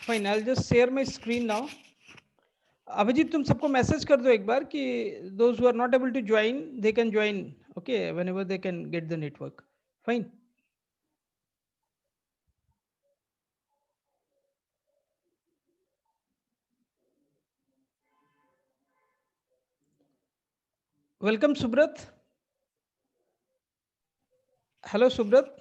Fine, I'll just share my screen now. Abhijit तुम सबको message कर दो एक बार कि those who are not able to join they can join, okay, whenever they can get the network. Fine. Welcome Subrat. Hello Subrat.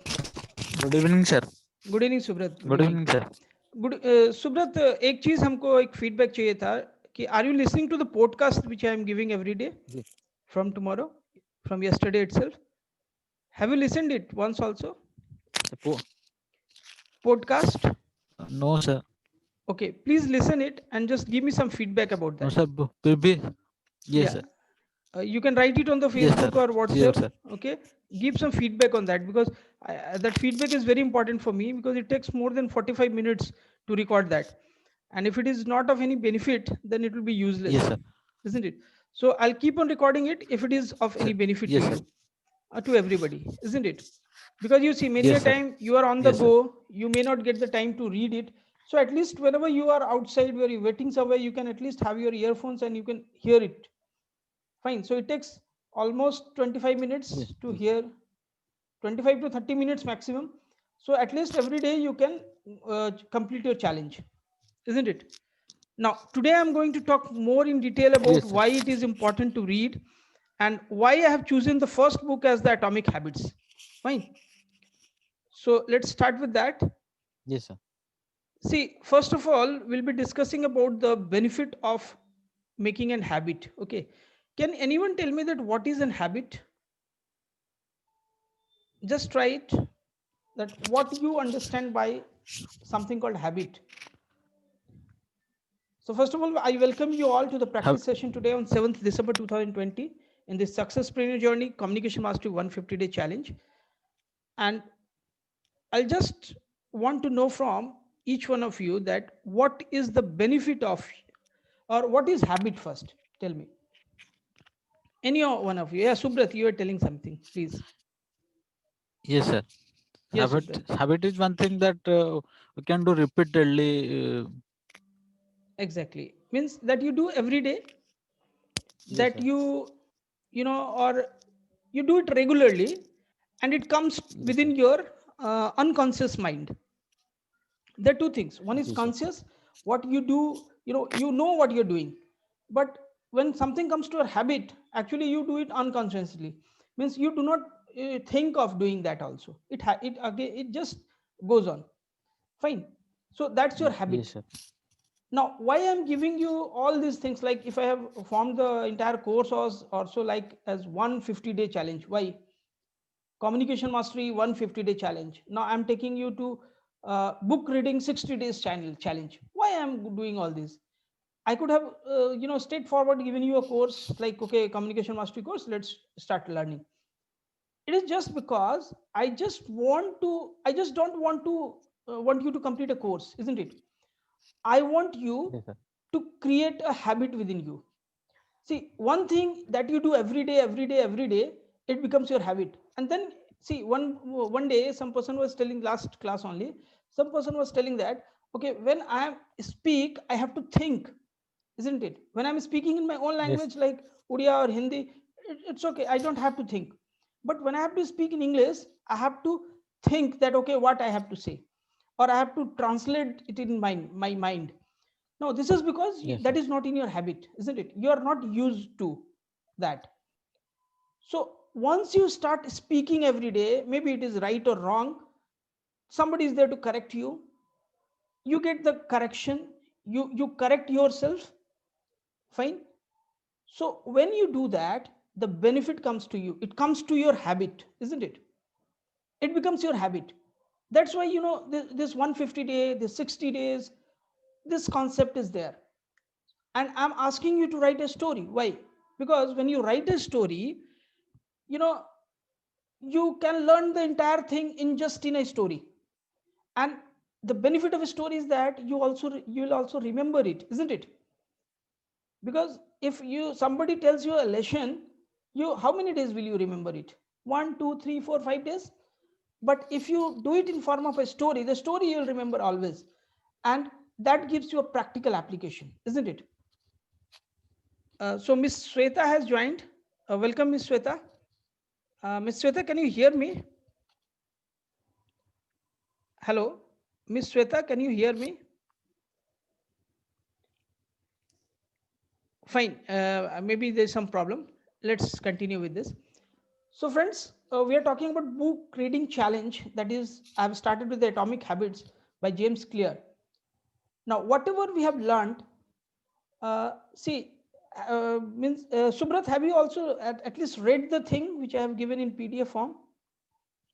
Good evening sir. Good evening Subrat. Good evening sir. Good Subrat, एक चीज हमको एक feedback चाहिए था कि are you listening to the podcast which I am giving every day from tomorrow, from yesterday itself? Have you listened it once also? Podcast? No sir. Okay, please listen it and just give me some feedback about no that. Sir. फिर भी yes Yeah. सर. You can write it on the Yes, Facebook sir. or WhatsApp. Sure, sir. Okay, give some feedback on that because that feedback is very important for me because it takes more than 45 minutes to record that, and if it is not of any benefit then it will be useless. Yes, sir. Isn't it? So I'll keep on recording it if it is of any Sir. benefit Yes, to sir. you, to everybody, isn't it? Because you see, many Yes, a sir. time you are on the Yes, sir. go, you may not get the time to read it. So at least whenever you are outside, where you're waiting somewhere, you can at least have your earphones and you can hear it. Fine. So it takes almost 25 minutes Yes. to hear, 25 to 30 minutes maximum. So at least every day you can complete your challenge, isn't it? Now today I'm going to talk more in detail about Yes, sir. why it is important to read and why I have chosen the first book as the Atomic Habits. Fine. So let's start with that. Yes, sir. See, first of all, we'll be discussing about the benefit of making an habit. Okay, can anyone tell me that what is an habit? Just try it, that what you understand by something called habit. So first of all, I welcome you all to the practice session today on 7th December 2020 in this Successpreneur Journey Communication Mastery 150-day challenge. And I'll just want to know from each one of you that what is the benefit of, or what is habit first? Tell me. Any one of you. Yeah, Subrat, you are telling something, please. Yes, sir. Yes, Habit. Subrat. Habit is one thing that we can do repeatedly. Exactly. Means that you do every day, Yes, that sir. you know, or you do it regularly, and it comes Yes, within sir. your unconscious mind. There are two things. One is Yes, sir. conscious, what you do, you know what you're doing. But when something comes to a habit, actually you do it unconsciously. Means you do not think of doing that also. It just goes on. Fine. So that's your Yes, habit. sir. Now, why I'm giving you all these things, like if I have formed the entire course as also like as 150-day challenge. Why? Communication Mastery 150-day challenge. Now I'm taking you to book reading 60 days challenge. Why I'm doing all this? I could have straightforward given you a course like, okay, Communication Mastery course, let's start learning. It is just because I just don't want to want you to complete a course, isn't it? I want you Yes, sir. to create a habit within you. See, one thing that you do every day, every day, every day, it becomes your habit. And then see, one day, some person was telling, last class only, some person was telling that, okay, when I speak, I have to think, isn't it? When I'm speaking in my own Yes. language like Odia or Hindi, it's okay. I don't have to think. But when I have to speak in English, I have to think that, okay, what I have to say, or I have to translate it in my mind. No, this is because Yes, that sir. is not in your habit, isn't it? You are not used to that. So once you start speaking every day, maybe it is right or wrong, somebody is there to correct you. You get the correction. You correct yourself. Fine. So when you do that, the benefit comes to you. It comes to your habit, isn't it? It becomes your habit. That's why this 150-day, this 60 days, this concept is there. And I'm asking you to write a story. Why? Because when you write a story, you know you can learn the entire thing in a story. And the benefit of a story is that you will also remember it, isn't it? Because if you somebody tells you a lesson, you how many days will you remember it? 1 2 3 4 5 days. But if you do it in form of a story, the story you'll remember always. And that gives you a practical application, isn't it? So Miss Sweta has joined. Welcome, Miss Sweta. Miss Sweta, can you hear me? Hello, Miss Sweta, can you hear me? Fine. Maybe there's some problem. Let's continue with this. So friends, we are talking about book reading challenge. That is, I've started with the Atomic Habits by James Clear. Now, whatever we have learned, see, Subrat, have you also at least read the thing which I have given in PDF form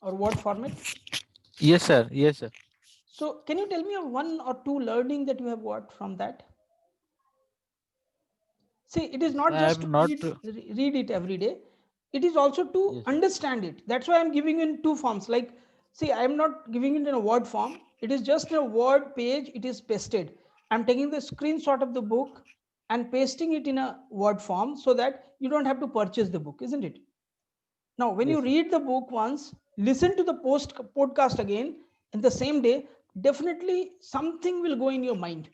or Word format? Yes, sir. Yes, sir. So can you tell me of one or two learning that you have got from that? See, it is not I just have to not. read it every day. It is also to Yes, sir. understand it. That's why I'm giving in two forms. Like, see, I'm not giving it in a Word form. It is just in a Word page. It is pasted. I'm taking the screenshot of the book and pasting it in a Word form so that you don't have to purchase the book, isn't it? Now, when you Yes, sir. read the book once, listen to the podcast again in the same day, definitely something will go in your mind.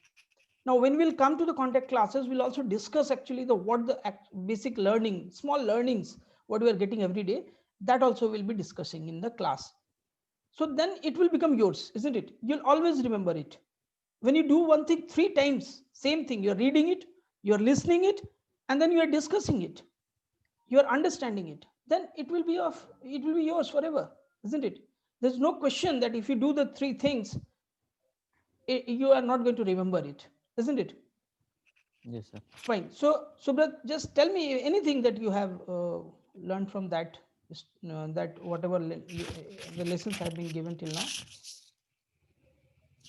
Now, when we'll come to the contact classes, we'll also discuss actually what the basic learning, small learnings, what we are getting every day. That also we'll be discussing in the class. So then it will become yours, isn't it? You'll always remember it. When you do one thing 3 times, same thing, you're reading it, you're listening it, and then you are discussing it, you're understanding it, then it will be yours forever, isn't it? There's no question that if you do the 3 things, you are not going to remember it, isn't it? Yes, sir. Fine. So, Subrat, just tell me anything that you have learned from that, that whatever the lessons have been given till now.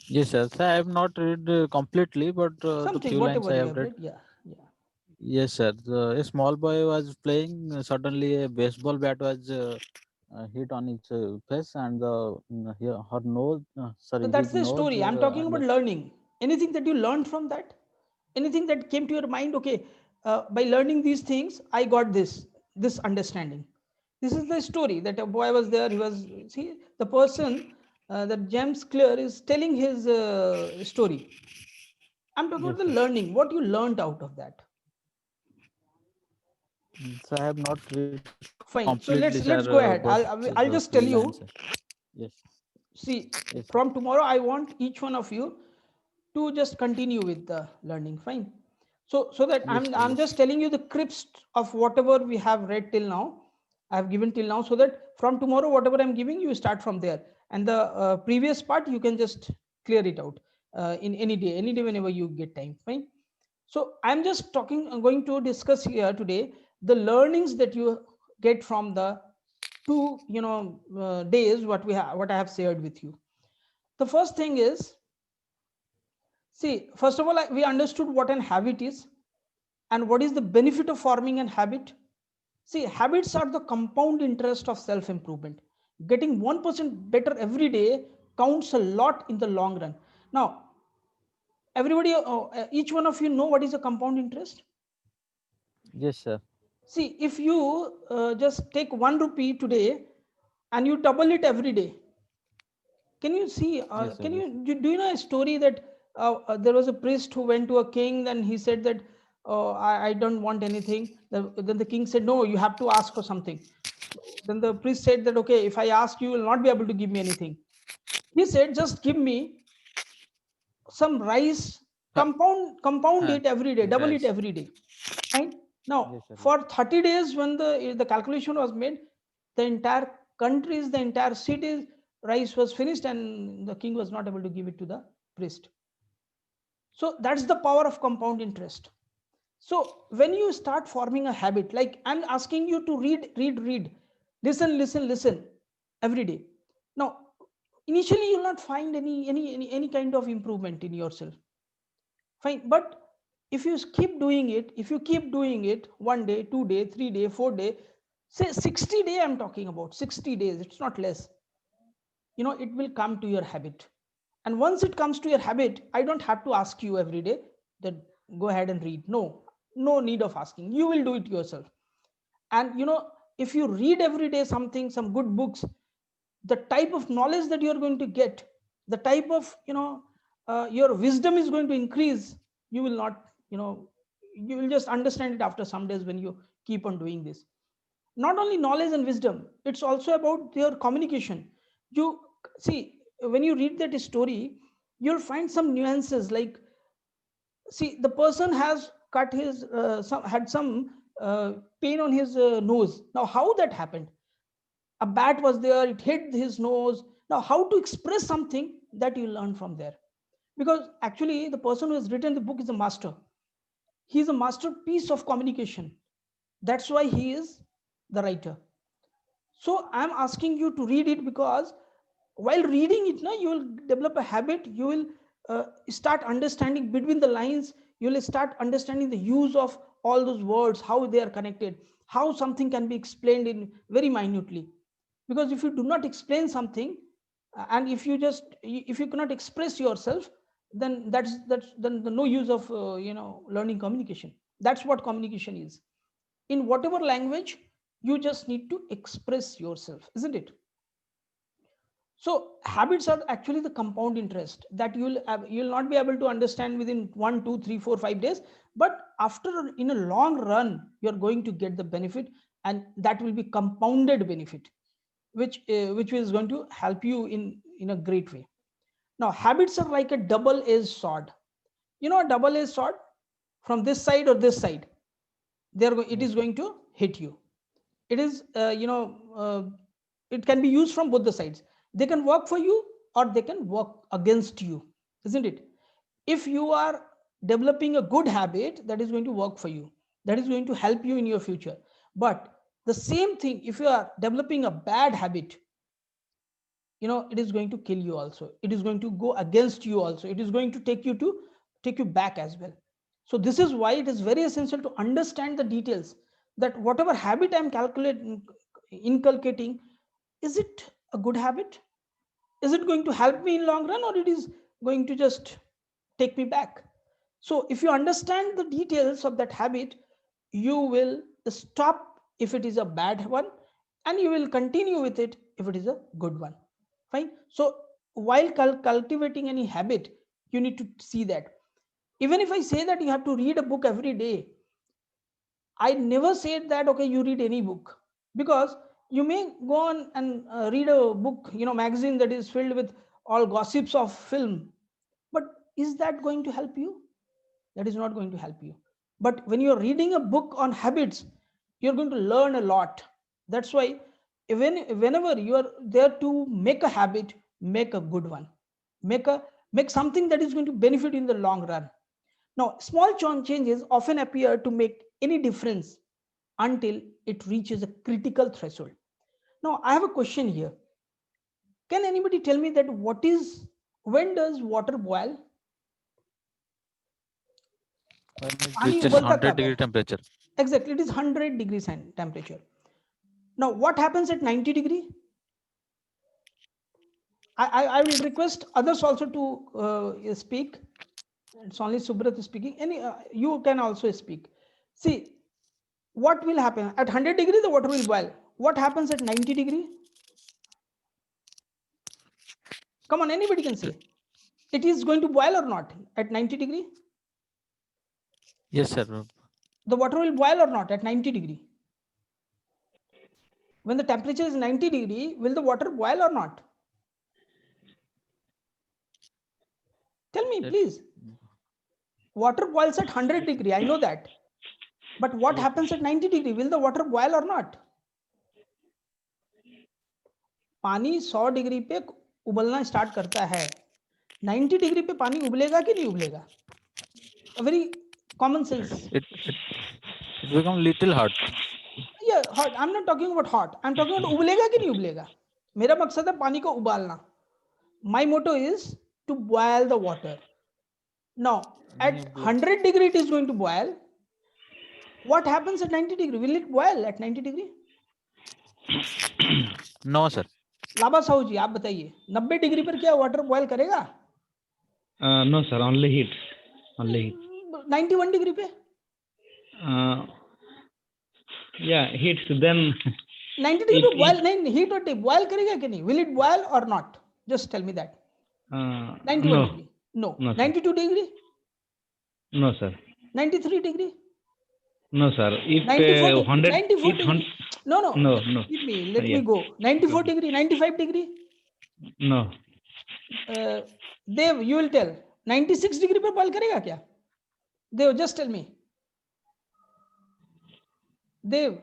Yes, sir. So I have not read completely, but the Something, few lines whatever I you have have read. read. Yeah, yeah. Yes, sir. A small boy was playing. Suddenly, a baseball bat was hit on its face, and her nose, So sorry, that's his the nose, story. I'm talking and about learning. Anything that you learned from that? Anything that came to your mind? Okay, by learning these things, I got this understanding. This is the story that a boy was there. He was, see, the person that James Clear is telling his story. I'm talking yes, about the sir. learning, what you learned out of that. So I have not read Fine. completely, So sir. let's go But ahead. the I'll few just tell lines, sir. you. Yes, See, yes, sir. from tomorrow, I want each one of you to just continue with the learning. Fine. So that Yes, I'm sir. I'm Yes. just telling you the crisp of whatever we have read till now. I've given till now, so that from tomorrow, whatever I'm giving, you start from there. And the previous part, you can just clear it out in any day whenever you get time. Fine. So I'm just talking. I'm going to discuss here today the learnings that you get from the 2 days what I have shared with you. The first thing is, see, first of all, we understood what an habit is and what is the benefit of forming an habit. See, habits are the compound interest of self improvement. Getting 1% better every day counts a lot in the long run. Now, everybody, each one of you know what is a compound interest. Yes, sir. See, if you just take 1 rupee today and you double it every day, can you see? Yes, sir. Can Yes. do you know a story that there was a priest who went to a king, and he said that, oh, I don't want anything. Then the king said, no, you have to ask for something. Then the priest said that, okay, if I ask, you will not be able to give me anything. He said, just give me some rice, Ha, compound ha, it every day, double it rice. every day. Fine. Now, Yes, sir. Yes. for 30 days, when the calculation was made, the entire countries, the entire cities, rice was finished, and the king was not able to give it to the priest. So that's the power of compound interest. So when you start forming a habit, like I'm asking you to read, listen every day. Now, initially you'll not find any kind of improvement in yourself. Fine, but if you keep doing it, if you keep doing it 1 day, 2 day, 3 day, 4 day, say 60 day, I'm talking about 60 days, it's not less. It will come to your habit. And once it comes to your habit, I don't have to ask you every day that go ahead and read. No need of asking. You will do it yourself. And if you read every day something, some good books, the type of knowledge that you're going to get, the type of your wisdom is going to increase. You will not, you will just understand it after some days when you keep on doing this. Not only knowledge and wisdom, it's also about your communication. You see, when you read that story, you'll find some nuances, like, see, the person has cut his had some pain on his nose. Now how that happened? A bat was there, it hit his nose. Now how to express something, that you learn from there. Because actually the person who has written the book is a master. He is a masterpiece of communication. That's why he is the writer. So I'm asking you to read it, because while reading it, you will develop a habit. You will start understanding between the lines. You will start understanding the use of all those words, how they are connected, how something can be explained in very minutely. Because if you do not explain something, and if you cannot express yourself, then that's then the no use of learning communication. That's what communication is. In whatever language, you just need to express yourself, isn't it? So habits are actually the compound interest that you'll not be able to understand within 1, 2, 3, 4, 5 days, but after, in a long run, you're going to get the benefit, and that will be compounded benefit, which is going to help you in a great way. Now habits are like a double-edged sword. You know, a double-edged sword, from this side or this side, it is Yes, sir. going to hit you. It is it can be used from both the sides. They can work for you, or they can work against you, isn't it? If you are developing a good habit, that is going to work for you, that is going to help you in your future. But the same thing, if you are developing a bad habit, it is going to kill you also. It is going to go against you also. It is going to take you back as well. So this is why it is very essential to understand the details, that whatever habit I'm calculating inculcating, is it a good habit? Is it going to help me in long run, or it is going to just take me back? So if you understand the details of that habit, you will stop if it is a bad one, and you will continue with it if it is a good one. Fine. So while cultivating any habit, you need to see that. Even if I say that you have to read a book every day, I never said that okay, you read any book. Because you may go on and read a book, magazine that is filled with all gossips of film, but is that going to help you? That is not going to help you. But when you're reading a book on habits, you're going to learn a lot. That's why whenever you are there to make a habit, make a good one. Make something that is going to benefit in the long run. Now, small changes often appear to make any difference until it reaches a critical threshold. Now, I have a question here. Can anybody tell me that when does water boil? When it पानी reaches उबलता 100 कब है? degree temperature. Exactly, it is 100 degrees temperature. Now, what happens at 90 degree? I will request others also to speak. It's only Subrat speaking. You can also speak. See, what will happen at 100 degree? The water will boil. What happens at 90 degree? Come on, anybody can say. It is going to boil or not at 90 degree? Yes, sir. The water will boil or not at 90 degree? When the temperature is 90 degree, will the water boil or not? Tell me, It, please. Water boils at 100 degree, I know that. But what yes, happens at 90 degree? Will the water boil or not? पानी 100 degree पे उबलना start करता है. 90 degree पे पानी उबलेगा कि नहीं उबलेगा? A very common sense. it become little hot. Yeah, hot. I'm not talking about hot. I'm talking about उबलेगा कि नहीं उबलेगा. मेरा मकसद है पानी को उबालना. My motto is to boil the water. Now, at 100 degree it is going to boil. What happens at 90 degree? Will it boil at 90 degree? No, sir. लाबा साहू जी, आप बताइए, 90 डिग्री पर क्या वाटर बॉयल करेगा? No, sir. Only heat. Only heat. 91 degree पे? Yeah, heats. Then 90 degree पे boil नहीं, heat और बॉयल करेगा कि नहीं? Will it boil or not? Just tell me that. 91 no. degree. No. No, sir. 92 degree? No, sir. 93 degree? No, sir. If 94 degree? 100, 94 it degree? No, no. no, no. Let me Yeah. go. 94 degree, 95 degree? No. Dev, you will tell. 96 degree पे boil करेगा क्या? Dev, just tell me. Dev,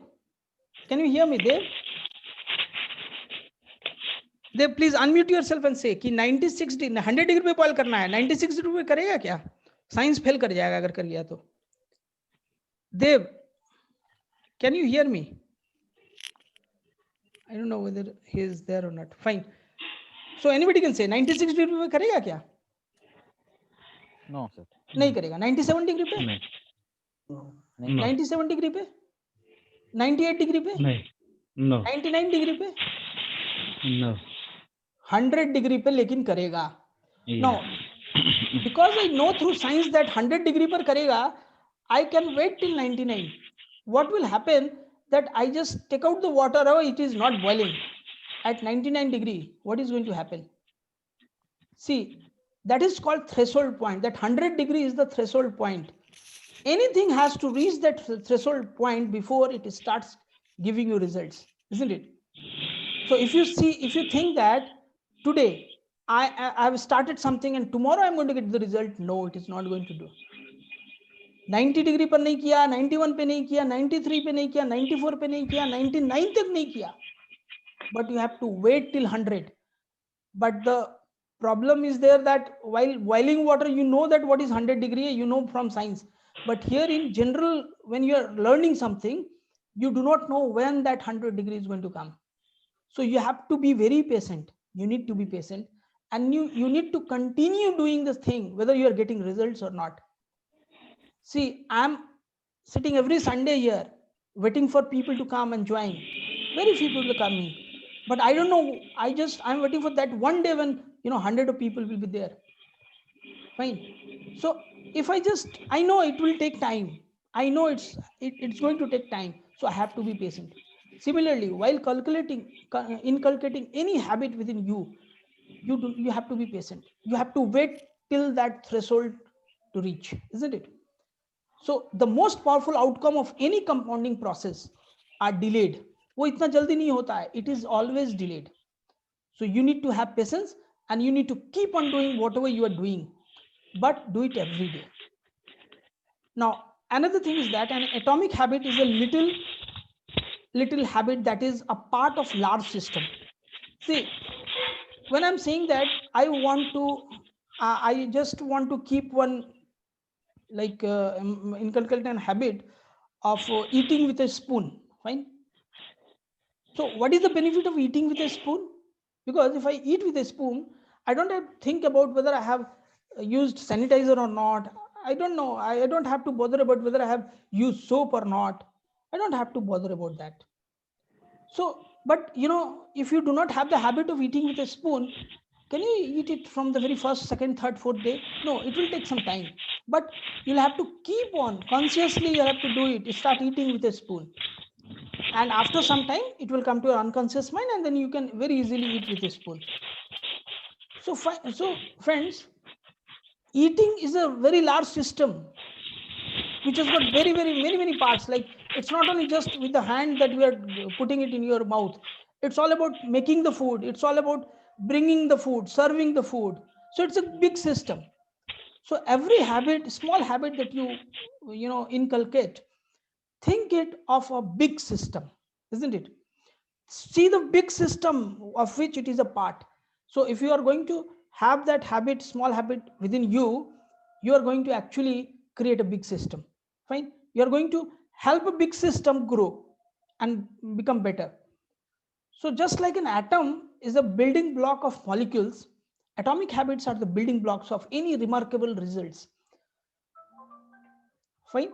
can you hear me, Dev? Dev, please unmute yourself and say कि 96 degree 100 degree पे boil करना है, 96 degree पे करेगा क्या? साइंस फेल कर जाएगा अगर कर लिया तो. Dev, can you hear me? I don't know whether he is there or not. Fine. So anybody can say 96 degree पे करेगा क्या? No, sir. नहीं करेगा. 97 डिग्री पे? No. नहीं. No. 97 डिग्री पे? 98 डिग्री पे? No. No. 99 डिग्री पे? No. 100 डिग्री पे लेकिन करेगा. Yeah. Now, because I know through science that 100 degree पर करेगा, I can wait till 99. What will happen that I just take out the water, or it is not boiling at 99 degree. What is going to happen? See, that is called threshold point. That 100 degree is the threshold point. Anything has to reach that threshold point before it starts giving you results, isn't it? So if you think that today I have started something and tomorrow I'm going to get the result, no, it is not going to do. 90 degree पर नहीं किया, 91 पे नहीं किया, 93 पे नहीं किया, 94 पे नहीं किया, 99 तक नहीं किया, but you have to wait till 100. But the problem is there that while boiling water, you know that what is 100 degree, you know from science, but here in general, when you are learning something, you do not know when that 100 degree is going to come. So you have to be very patient. You need to be patient, and you need to continue doing this thing whether you are getting results or not. See, I'm sitting every Sunday here waiting for people to come and join. Very few people are coming, but I don't know. I'm waiting for that one day when 100 of people will be there. Fine. So if I know it will take time. I know it's going to take time. So I have to be patient. Similarly, while inculcating any habit within you, you have to be patient. You have to wait till that threshold to reach, isn't it? So the most powerful outcome of any compounding process are delayed. वो इतना जल्दी नहीं होता है. It is always delayed. So you need to have patience, and you need to keep on doing whatever you are doing, but do it every day. Now, another thing is that an atomic habit is a little habit that is a part of large system. See, when I'm saying that I just want to keep one, like inculcate an habit of eating with a spoon. Fine. So what is the benefit of eating with a spoon? Because if I eat with a spoon, I don't have to think about whether I have used sanitizer or not. I don't know. I don't have to bother about whether I have used soap or not. I don't have to bother about that. So, but if you do not have the habit of eating with a spoon, can you eat it from the very first, second, third, fourth day? No, it will take some time. But you'll have to keep on consciously. You have to do it. Start eating with a spoon, and after some time, it will come to your unconscious mind, and then you can very easily eat with a spoon. So friends, eating is a very large system which has got very many parts. Like, it's not only just with the hand that we are putting it in your mouth. It's all about making the food. It's all about bringing the food, serving the food. So it's a big system. So every small habit that you inculcate, think it of a big system, isn't it? See the big system of which it is a part. So if you are going to have that habit, small habit within you, you are going to actually create a big system. Fine. You are going to help a big system grow and become better. So just like an atom is a building block of molecules, atomic habits are the building blocks of any remarkable results. Fine.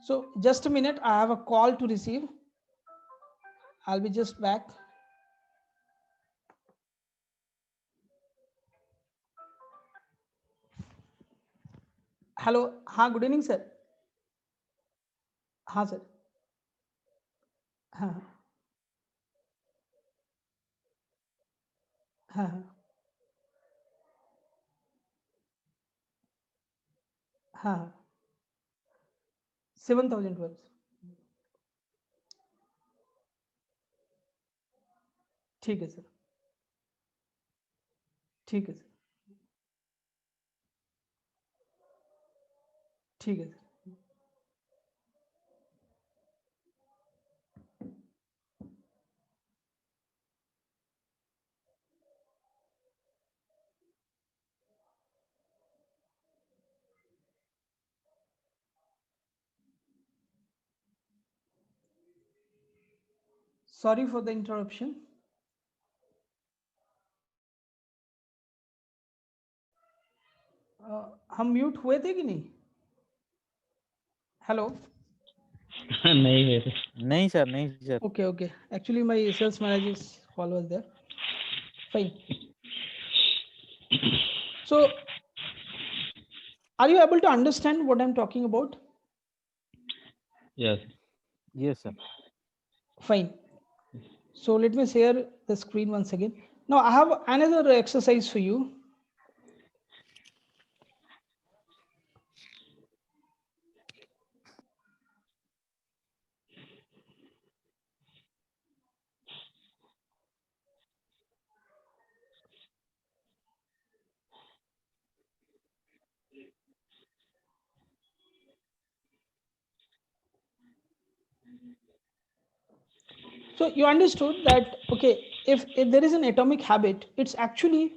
So just a minute, I have a call to receive. I'll be just back. Hello, हाँ, good evening sir. हाँ sir. हाँ हाँ हाँ. हाँ 7,000 words. ठीक है sir, ठीक है सर, ठीक है sir. Sorry for the interruption. हम म्यूट हुए थे कि नहीं? हेलो. नहीं हुए थे. नहीं सर, नहीं sir. Okay, okay. Actually, my sales manager's call was there. Fine. So, are you able to understand what I'm talking about? Yes. Yes sir. Fine. So let me share the screen once again. Now I have another exercise for you. So you understood that, okay, if there is an atomic habit, it's actually,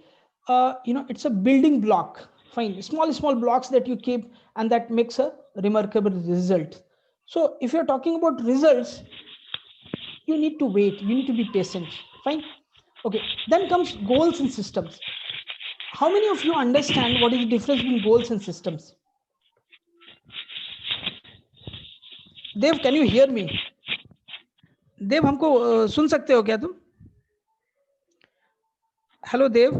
it's a building block. Fine, small blocks that you keep, and that makes a remarkable result. So if you're talking about results, you need to wait, you need to be patient. Fine. Okay, then comes goals and systems. How many of you understand what is the difference between goals and systems? Dev, can you hear me? देव, हमको सुन सकते हो क्या तुम? Hello Dev.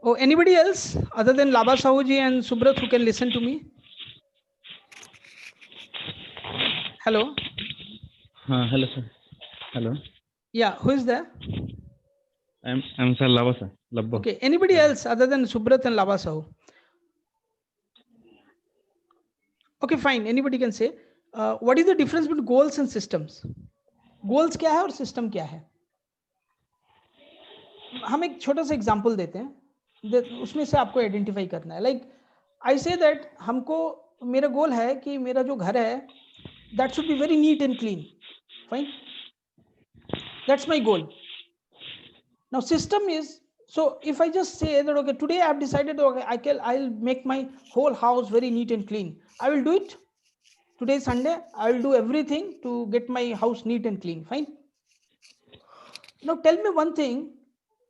Oh, anybody else other than Laba Sahuji and Subrat who can listen to me? Hello. Hello sir. Hello. Yeah, who is there? I'm sir Lava sir. Labbo. Okay, anybody else other than Subrat and Laba Sahu? Okay, fine. Anybody can say. What is the difference between goals and systems? Goals क्या है और system क्या है? हम एक छोटा सा example देते हैं, उसमें से आपको आइडेंटिफाई करना है. लाइक आई से दैट हमको, मेरा गोल है कि मेरा जो घर है that should be very neat and clean. Fine, that's my goal. Now system is, so if I just say that, okay, today I have decided, okay, I'll make my whole house very neat and clean, I will do it. Today is Sunday, I will do everything to get my house neat and clean. Fine. Now tell me one thing,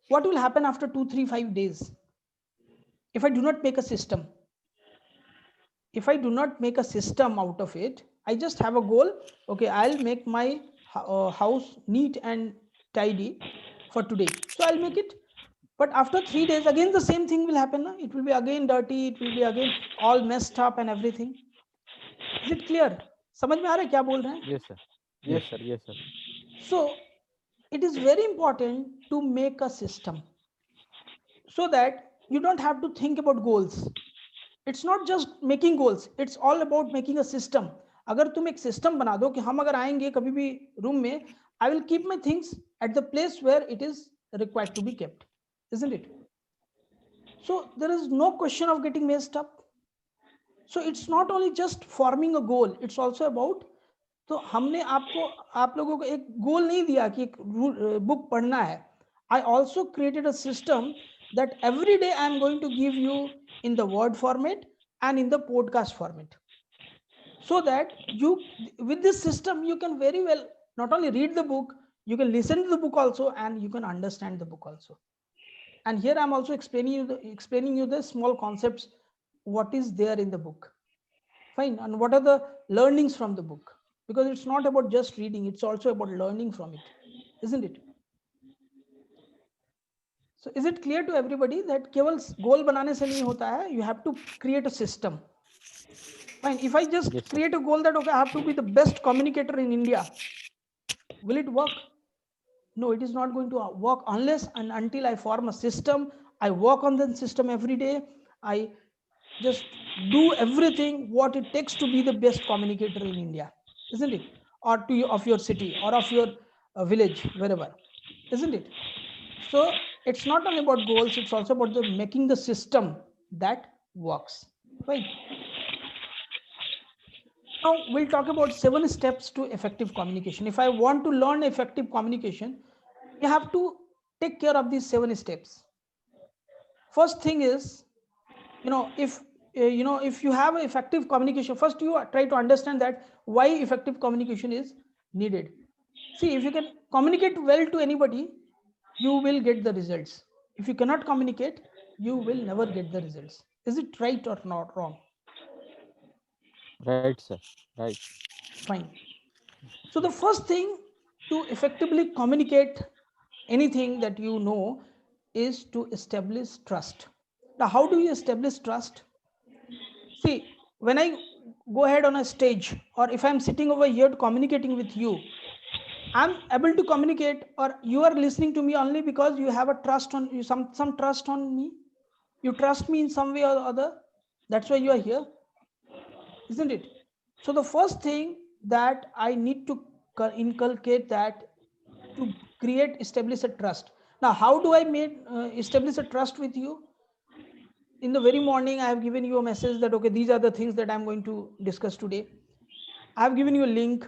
what will happen after 2, 3, 5 days if I do not make a system? If I do not make a system out of it, I just have a goal, okay, I'll make my house neat and tidy for today, so I'll make it. But after 3 days again the same thing will happen. It will be again dirty, it will be again all messed up and everything. Is it clear? समझ में आ रहा है क्या बोल रहे हैं? Yes sir. Yes sir. Yes sir. So it is very important to make a system so that you don't have to think about goals. It's not just making goals, it's all about making a system. अगर तुम एक system बना दो कि हम अगर आएंगे कभी भी रूम में, I will keep my things at the place where it is required to be kept, isn't it? So there is no question of getting messed up. So it's not only just forming a goal, it's also about, तो हमने आपको, आप लोगों को एक गोल नहीं दिया कि एक बुक पढ़ना है. I also created a system that every day I am going to give you in the word format and in the podcast format, so that you, with this system, you can very well not only read the book, you can listen to the book also, and you can understand the book also. And here I'm also explaining you the small concepts, what is there in the book. Fine. And what are the learnings from the book, because it's not about just reading, it's also about learning from it, isn't it? So is it clear to everybody that केवल goal बनाने से नहीं होता है, you have to create a system. Fine. If I just create a goal that, okay, I have to be the best communicator in India, will it work? No, it is not going to work unless and until I form a system, I work on the system every day. I just do everything what it takes to be the best communicator in India, isn't it? Or to you, of your city or of your village, wherever, isn't it? So it's not only about goals, it's also about the making the system that works. Right. Now we'll talk about 7 steps to effective communication. If I want to learn effective communication, you have to take care of these 7 steps. First thing is, if you have effective communication, first you try to understand that why effective communication is needed. See, if you can communicate well to anybody, you will get the results. If you cannot communicate, you will never get the results. Is it right or not wrong? Right, sir. Right. Fine. So the first thing to effectively communicate anything that you know is to establish trust. Now, how do you establish trust? See, when I go ahead on a stage, or if I'm sitting over here communicating with you, I'm able to communicate, or you are listening to me only because you have a trust on you, some trust on me. You trust me in some way or other. That's why you are here, isn't it? So the first thing that I need to inculcate that to establish a trust. Now, how do I establish a trust with you? In the very morning, I have given you a message that, okay, these are the things that I'm going to discuss today. I have given you a link.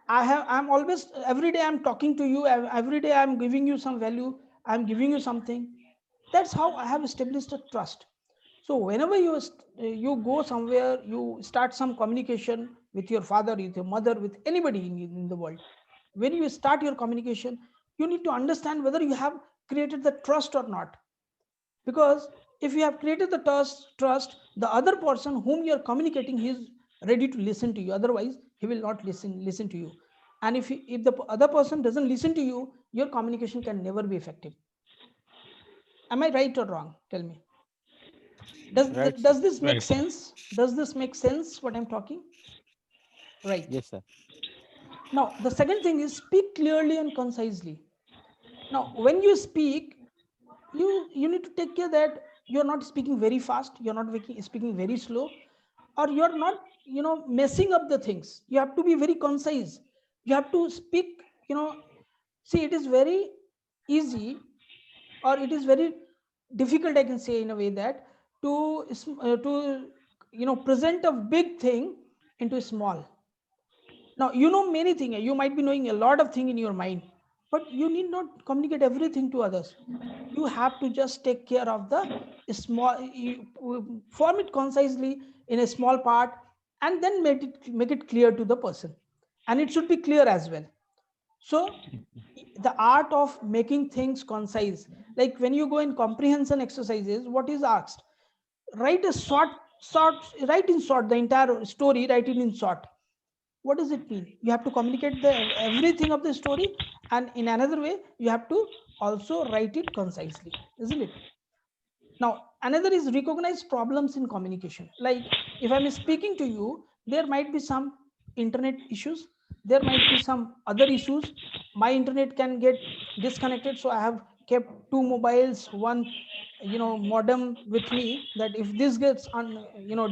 I'm always, every day I'm talking to you. Every day I'm giving you some value. I'm giving you something. That's how I have established a trust. So whenever you go somewhere, you start some communication with your father, with your mother, with anybody in the world. When you start your communication, you need to understand whether you have created the trust or not. Because if you have created the trust, the other person whom you are communicating, he is ready to listen to you. Otherwise, he will not listen to you. And if the other person doesn't listen to you, your communication can never be effective. Am I right or wrong? Tell me. Right, Does this make Right. sense? Does this make sense what I'm talking? Right. yes, sir. Now, the second thing is speak clearly and concisely. Now, when you speak, you need to take care that you're not speaking very fast, you're not speaking very slow, or you're not messing up the things. You have to be very concise. You have to speak, see, it is very easy, or it is very difficult, I can say, in a way, that to present a big thing into small. Now, you know many things, you might be knowing a lot of things in your mind, but you need not communicate everything to others. You have to just take care of the small, form it concisely in a small part, and then make it clear to the person, and it should be clear as well. So the art of making things concise, like when you go in comprehension exercises, what is asked? Write a write in short the entire story, write it in short. What does it mean? You have to communicate the everything of the story, and in another way you have to also write it concisely, isn't it? Now, another is recognize problems in communication. Like, if I'm speaking to you, there might be some internet issues, there might be some other issues. My internet can get disconnected, so I have kept two mobiles, one modem with me, that if this gets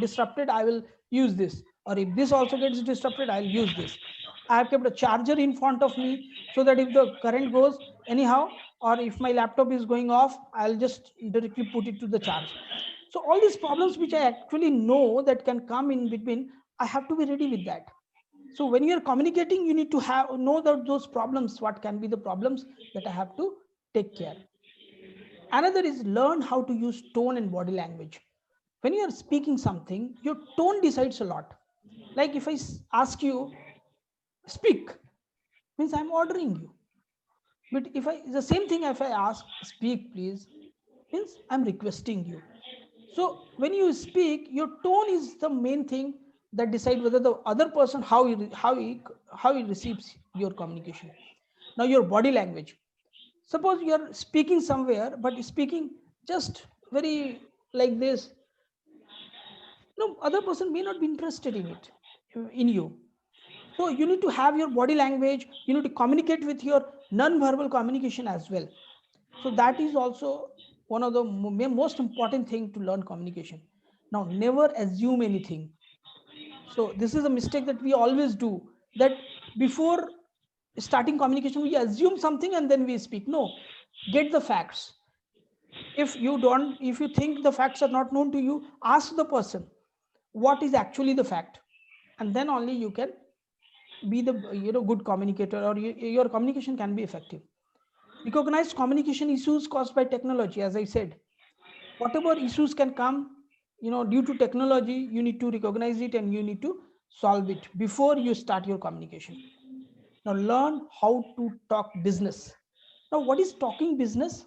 disrupted, I will use this, or if this also gets disrupted, I'll use this. I have kept a charger in front of me, so that if the current goes anyhow, or if my laptop is going off, I'll just directly put it to the charge. So all these problems which I actually know that can come in between, I have to be ready with that. So when you're communicating, you need to know that those problems, what can be the problems that I have to take care. Another is learn how to use tone and body language. When you are speaking something, your tone decides a lot. Like, if I ask you, speak, means I'm ordering you. But if the same thing, if I ask, speak please, means I'm requesting you. So when you speak, your tone is the main thing that decide whether the other person, how he receives your communication. Now, your body language. Suppose you are speaking somewhere, but speaking just very like this. No, other person may not be interested in it, in you. So you need to have your body language. You need to communicate with your non-verbal communication as well. So that is also one of the most important thing to learn communication. Now, never assume anything. So this is a mistake that we always do, that before starting communication we assume something and then we speak. No, get the facts. If you think the facts are not known to you, ask the person what is actually the fact, and then only you can be the good communicator, or your communication can be effective. Recognize communication issues caused by technology. As I said, whatever issues can come due to technology, you need to recognize it and you need to solve it before you start your communication. Now learn how to talk business. Now, what is talking business?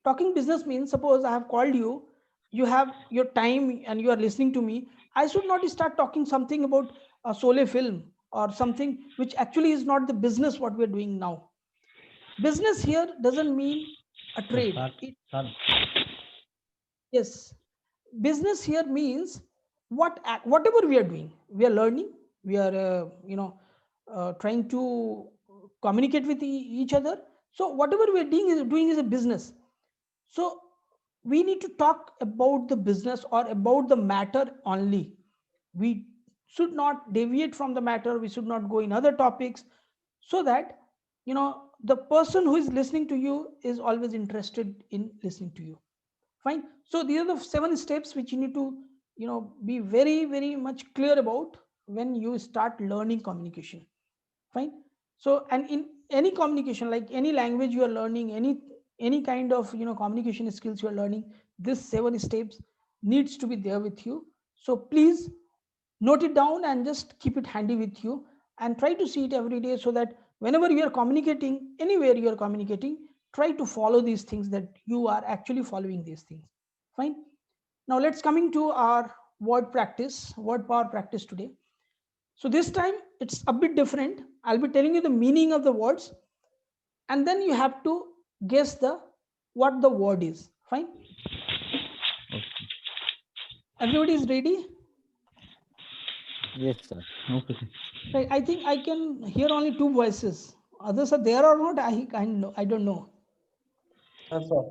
Talking business means, suppose I have called you, you have your time and you are listening to me. I should not start talking something about a Sole film or something which actually is not the business what we are doing now. Business here doesn't mean a trade. Yes, business here means whatever we are doing, we are learning, we are trying to communicate with each other. So whatever we are doing is a business. So we need to talk about the business or about the matter only. We should not deviate from the matter. We should not go in other topics, so that the person who is listening to you is always interested in listening to you. Fine. So these are the 7 steps which you need to be very, very much clear about when you start learning communication. Fine. So, and in any communication, like any language you are learning, any kind of communication skills you are learning, this 7 steps needs to be there with you. So please note it down and just keep it handy with you, and try to see it every day, so that whenever you are communicating, anywhere you are communicating, try to follow these things, that you are actually following these things. Fine. Now let's coming to our word power practice today. So this time it's a bit different. I'll be telling you the meaning of the words, and then you have to guess what the word is. Fine. Everybody is ready? Yes, sir. Okay, sir. Right. I think I can hear only 2 voices. Others are there or not? I don't know. Yes, sir.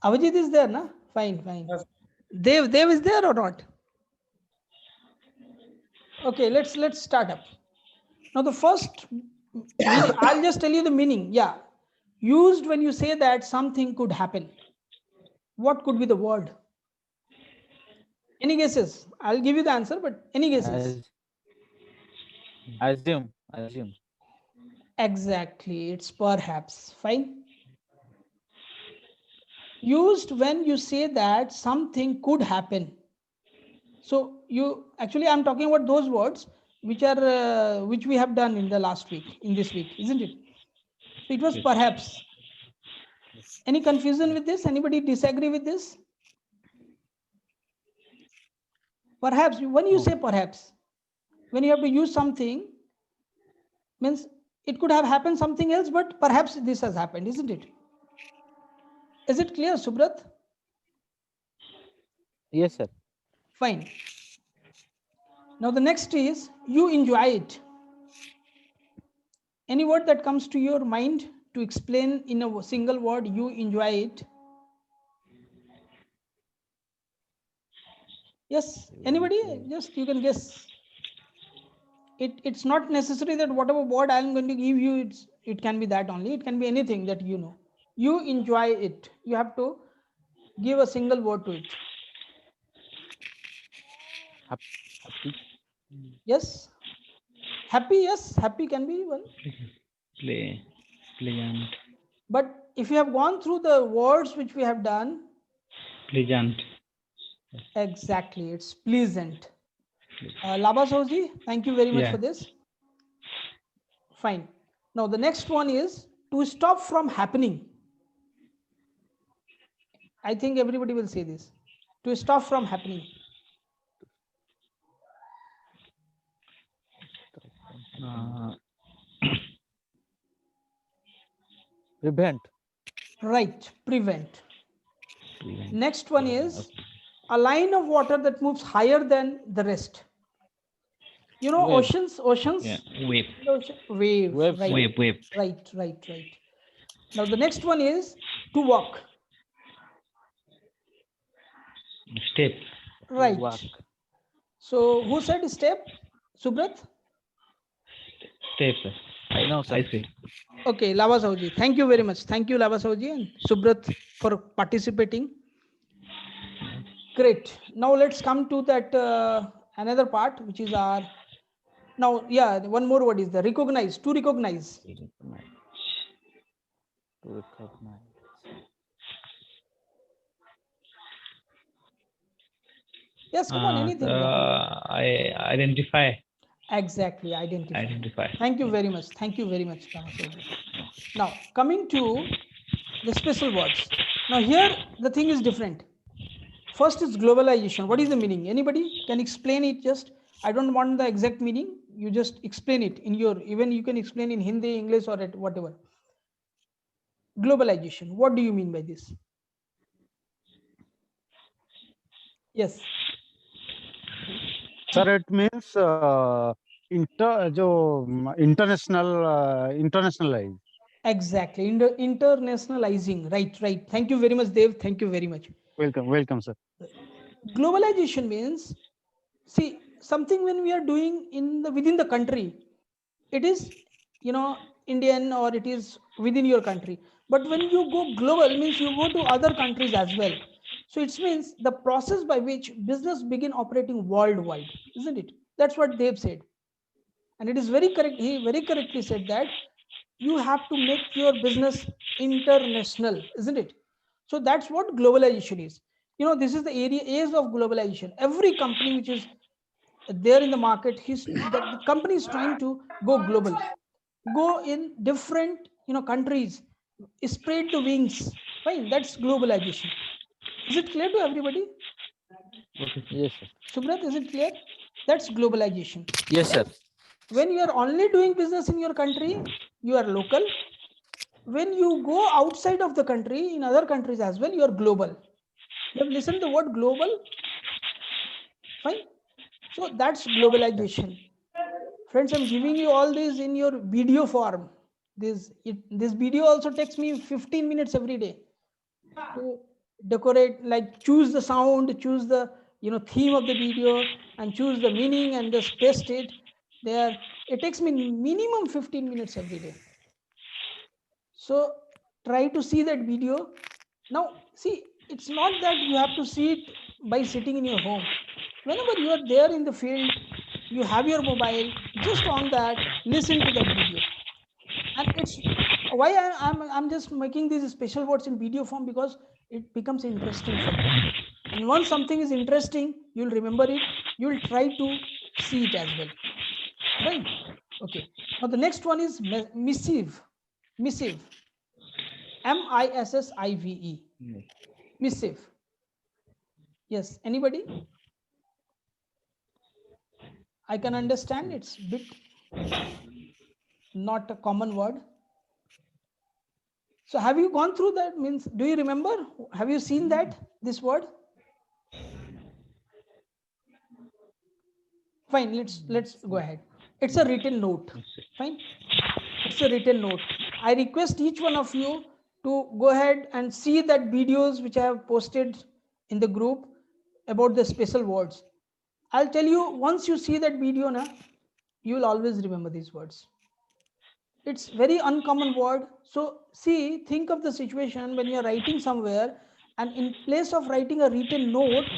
Avijit is there, na? Fine. Yes. Dev is there or not? Okay, let's start up. Now the first, I'll just tell you the meaning. Yeah, used when you say that something could happen. What could be the word? Any guesses? I'll give you the answer, but any guesses? Assume. Exactly, it's perhaps. Fine. Used when you say that something could happen. So I'm talking about those words which we have done in the last week, in this week, isn't it? So it was Yes. perhaps. Any confusion with this? Anybody disagree with this? Perhaps, when you say perhaps, when you have to use something, means it could have happened something else, but perhaps this has happened, isn't it? Is it clear, Subrat? Yes, sir. Fine. Now the next is you enjoy it. Any word that comes to your mind to explain in a single word, you enjoy it. Yes, anybody? Just you can guess. It's not necessary that whatever word I'm going to give you, it can be that only. It can be anything that you know. You enjoy it. You have to give a single word to it. Happy. Yes. Happy, yes. Happy can be one. Pleasant. But if you have gone through the words which we have done, Pleasant. exactly, it's pleasant. Laba Soji, thank you very much Yeah. for this. Fine. Now the next one is to stop from happening. I think everybody will say this. To stop from happening. Prevent. Right, prevent. Next one is a line of water that moves higher than the rest. You know, Wave. oceans. Yeah. Wave. Wave. Wave, Right. Wave. Right. Now the next one is to walk. Step. Right. Walk. So who said step? Subrat? Step, sir. I know, sir. I see. Okay, Lava Sauji. Thank you very much. Thank you, Lava Sauji and Subrat for participating. Great. Now let's come to that another part, which is our now. Yeah, one more word is the recognize. To recognize. To recognize. To recognize. Yes, come on, anything. I identify. Exactly, identify. Identify. Thank you very much. Thank you very much, Lava Sauji. Now coming to the special words. Now here the thing is different. First is globalization. What is the meaning? Anybody can explain it? Just I don't want the exact meaning. You just explain it in your, even you can explain in Hindi, English, or at whatever. Globalization. What do you mean by this? Yes. Sir, it means internationalize. Exactly. Internationalizing. Right, right. Thank you very much, Dev. Thank you very much. Welcome, sir. Globalization means, see, something when we are doing in the within the country, it is, you know, Indian or it is within your country. But when you go global means you go to other countries as well. So it means the process by which business begin operating worldwide, isn't it? That's what Dev said. And it is very correct. He very correctly said that you have to make your business international, isn't it? So that's what globalization is. You know, this is the areas of globalization. Every company which is there in the market, the company is trying to go global, go in different, you know, countries, spread the wings. Fine, that's globalization. Is it clear to everybody? Yes, sir. Subrat, is it clear? That's globalization. Yes, sir. When you are only doing business in your country, you are local. When you go outside of the country, in other countries as well, you are global. You have listened to the word global? Fine. So that's globalization. Friends, I'm giving you all this in your video form. This video also takes me 15 minutes every day to decorate, like choose the sound, choose the, you know, theme of the video, and choose the meaning and just paste it there. It takes me minimum 15 minutes every day. So try to see that video. Now see, it's not that you have to see it by sitting in your home. Whenever you are there in the field, you have your mobile, just on that, listen to that video. And it's why I'm just making these special words in video form, because it becomes interesting for you. And once something is interesting, you'll remember it, you'll try to see it as well. Fine. Okay. Now the next one is missive. Missive. Missive. Missive. Yes. Anybody? I can understand it's bit not a common word. So have you gone through that? Means, do you remember? Have you seen that, this word? Fine, let's go ahead. It's a written note. Fine. It's a written note. I request each one of you to go ahead and see that videos which I have posted in the group about the special words. I'll tell you, once you see that video, you will always remember these words. It's very uncommon word. So see, think of the situation when you're writing somewhere, and in place of writing a written note,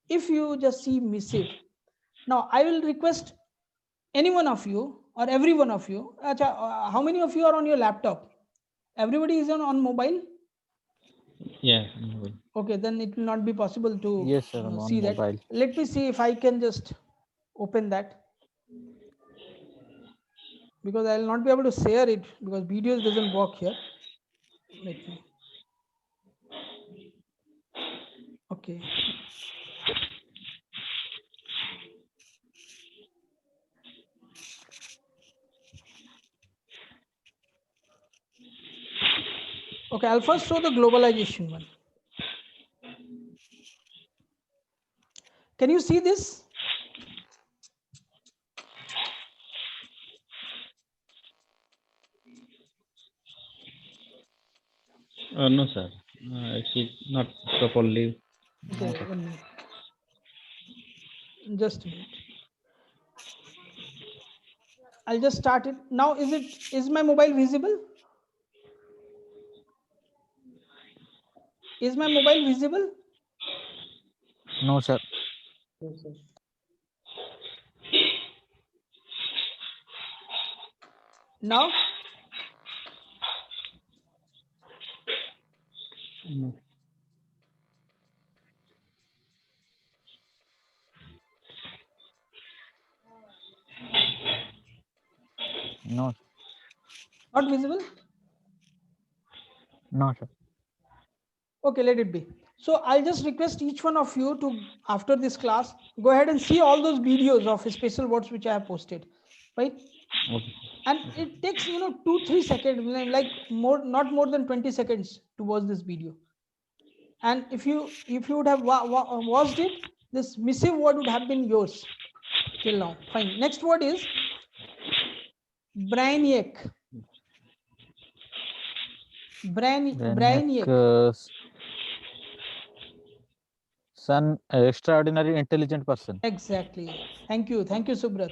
if you just see missive. Now I will request any one of you or every one of you, how many of you are on your laptop? Everybody is on mobile? Yeah. Okay, then it will not be possible to Yes, sir. I'm see on that. mobile. Let me see if I can just open that, because I will not be able to share it because videos doesn't work here. Let me. Okay. Okay, I'll first show the globalization one. Can you see this? No, sir. It is not properly. Okay, No, sir. 1 minute. Just a minute. I'll just start it now. Is my mobile visible? Is my mobile visible No, sir. Yes, sir. now? No. No, Not visible? no, sir. Okay, let it be. So I'll just request each one of you to, after this class, go ahead and see all those videos of special words which I have posted, right? Okay. And it takes 2-3 seconds, like not more than 20 seconds to watch this video. And if you would have watched it, this missive word would have been yours till now. Fine. Next word is brainiac. Brainiac. Son, extraordinary intelligent person. Exactly. Thank you, Subrat.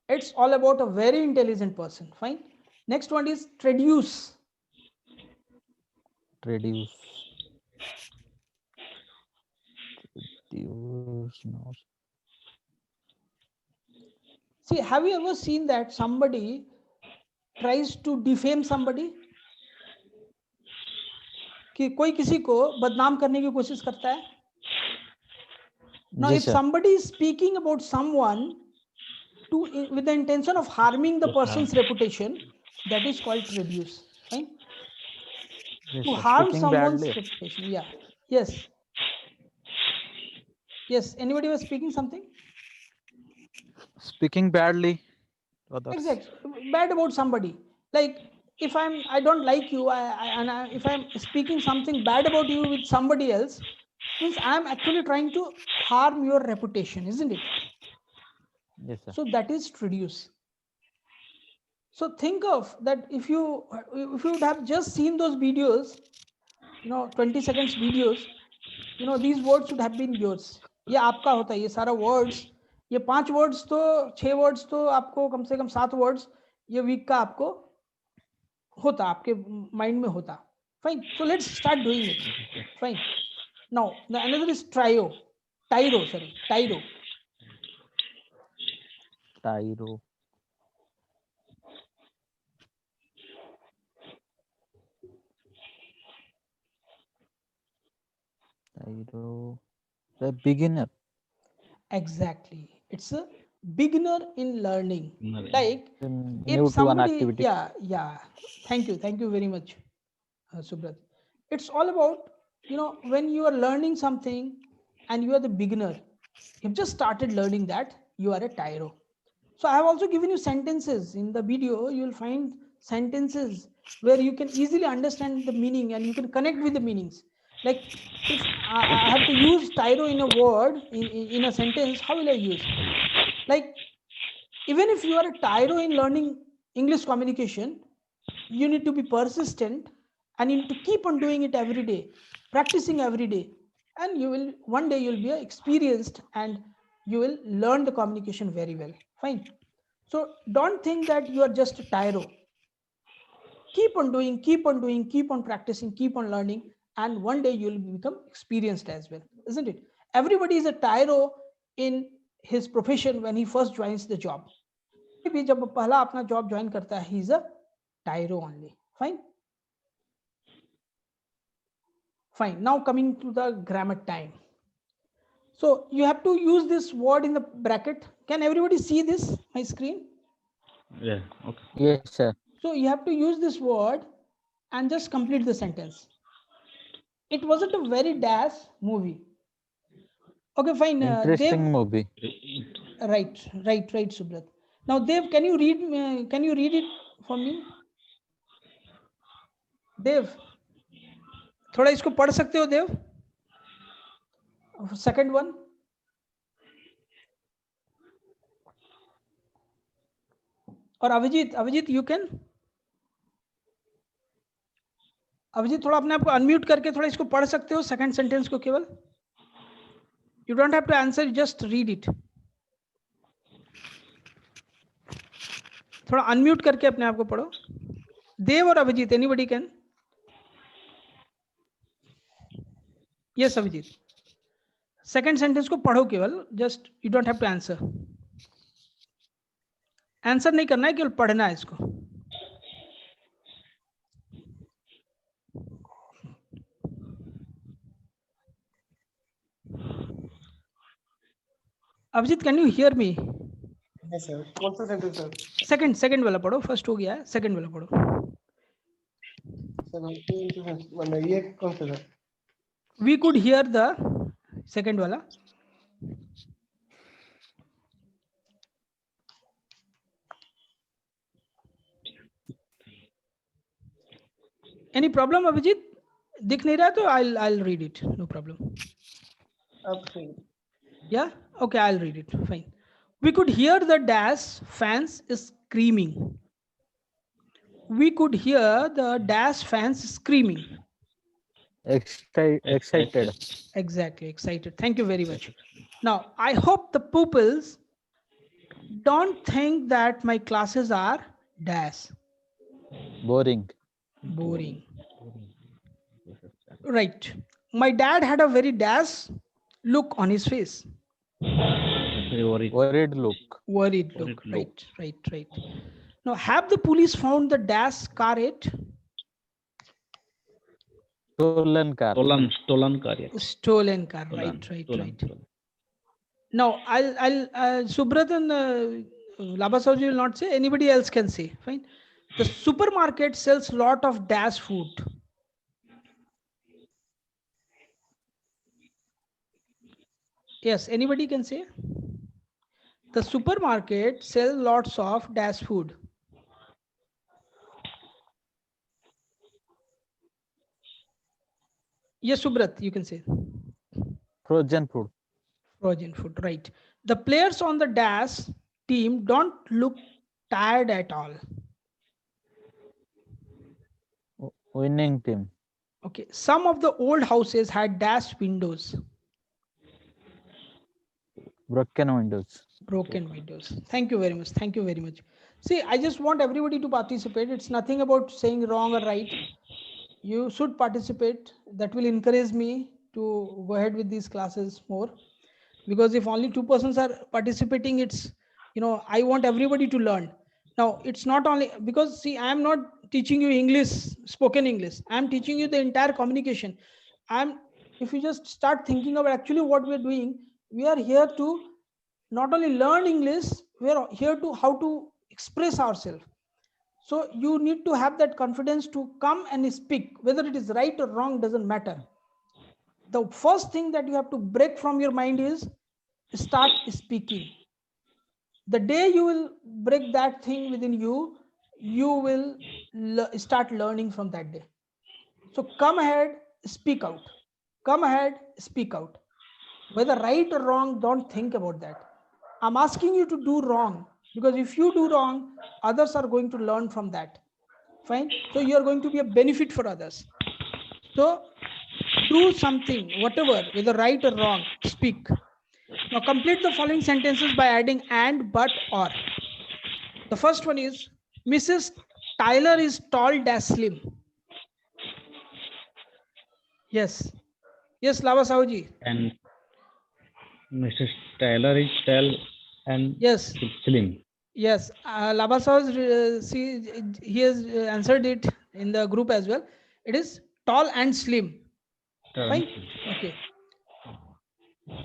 It's all about a very intelligent person. Fine. Next one is traduce. Reduce. Reduce. No. See, have you ever seen that somebody tries to defame somebody? कि कोई किसी को बदनाम करने की कोशिश करता है? Now, ji if sir. somebody is speaking about someone with the intention of harming the person's reputation, that is called traduce. Fine. Yes, To sir. harm Speaking someone's badly. reputation. Yeah. Yes. Yes. Anybody was speaking something? Speaking badly. Others. Exactly. Bad about somebody. Like if I don't like you, if I'm speaking something bad about you with somebody else, means I'm actually trying to harm your reputation, isn't it? Yes, sir. So that is traduce. So think of that if you would have just seen those videos, 20 seconds videos, these words would have been yours. ये आपका होता है, ये सारा words, ये 5 words तो 6 words तो आपको कम से कम 7 words ये week का आपको होता, आपके mind में होता. Fine. So let's start doing it. Fine. Now the another is tyro. Tyro. The beginner. Exactly. It's a beginner in learning. Like New if to an somebody, activity. yeah. Thank you very much, Subrat. It's all about, when you are learning something and you are the beginner, you've just started learning that, you are a tyro. So I have also given you sentences in the video. You will find sentences where you can easily understand the meaning and you can connect with the meanings. Like if I have to use tyro in a word, in a sentence, how will I use? Like even if you are a tyro in learning English communication, you need to be persistent and you need to keep on doing it every day, practicing every day, and you will one day you'll be experienced and you will learn the communication very well. Fine. So don't think that you are just a tyro. Keep on doing, keep on practicing, keep on learning, and one day you'll become experienced as well, isn't it? Everybody is a tyro in his profession when he first joins the job. Maybe जब पहला अपना job join करता है, he is a tyro only. Fine. Fine. Now coming to the grammar time. So you have to use this word in the bracket. Can everybody see this, my screen? Yeah. Okay. Yes, sir. So you have to use this word and just complete the sentence. It wasn't a very dash movie. Okay, fine. Interesting Dev, movie. right, Subrat. Now, Dev, can you read it for me? Dev, थोड़ा इसको पढ़ सकते हो देव? Second one. और Abhijit you can? Abhijit थोड़ा अपने आप को अनम्यूट करके थोड़ा इसको पढ़ सकते हो सेकंड सेंटेंस को केवल? You don't have to answer, just read it. थोड़ा अनम्यूट करके अपने आप को पढ़ो. देव और Abhijit, anybody can? Yes, Abhijit. Second sentence को पढ़ो केवल, just you don't have to answer. Answer नहीं करना है, केवल पढ़ना है इसको. Abhijit, can you hear me? Yes, sir. कौन सा सेंटेंस सर? सेकंड वाला पढ़ो. फर्स्ट हो गया है, सेकंड वाला पढ़ो. सर मतलब ये कौन सा sir? We could hear the second वाला. Any problem Abhijeet? दिख नहीं रहा तो I'll read it, no problem. Okay. Yeah, okay, I'll read it. Fine. We could hear the dash fans screaming. We could hear the dash fans screaming. Excited. Exactly, excited. Thank you very much. Now, I hope the pupils don't think that my classes are dash Boring. boring. Right. My dad had a very dash look on his face. Very worried. Worried look. Worried look. Right. Now, have the police found the dash car yet? Stolen car. Stolen car. Yeah. Stolen car. Stolen, Right. stolen. Now, I'll Subrat and Labasauji will not say. Anybody else can say. Fine. The supermarket sells lot of dash food. Yes, anybody can say. The supermarket sells lots of dash food. Yes, Subrat, you can say. Frozen food. Frozen food, right. The players on the dash team don't look tired at all. Winning team. Okay, some of the old houses had dash windows. Broken windows. Broken windows. Thank you very much. Thank you very much. See, I just want everybody to participate. It's nothing about saying wrong or right. You should participate. That will encourage me to go ahead with these classes more. Because if only 2 persons are participating, it's, I want everybody to learn. Now, it's not only because, see, I am not teaching you English, spoken English. I am teaching you the entire communication. If you just start thinking about actually what we are doing, we are here to not only learn English, we are here to how to express ourselves. So you need to have that confidence to come and speak. Whether it is right or wrong doesn't matter. The first thing that you have to break from your mind is start speaking. The day you will break that thing within you, you will start learning from that day. So come ahead, speak out. Come ahead, speak out. Whether right or wrong, don't think about that. I'm asking you to do wrong, because if you do wrong, others are going to learn from that. Fine. So you are going to be a benefit for others. So do something, whatever, whether right or wrong, speak. Now complete the following sentences by adding and, but, or. The first one is, Mrs. Tyler is tall dash slim. Yes. Yes, Lava Sahuji. And Mrs. Taylor is tall and Yes. slim. Yes. Lava Sahuji, he has answered it in the group as well. It is tall and slim. Fine. Okay.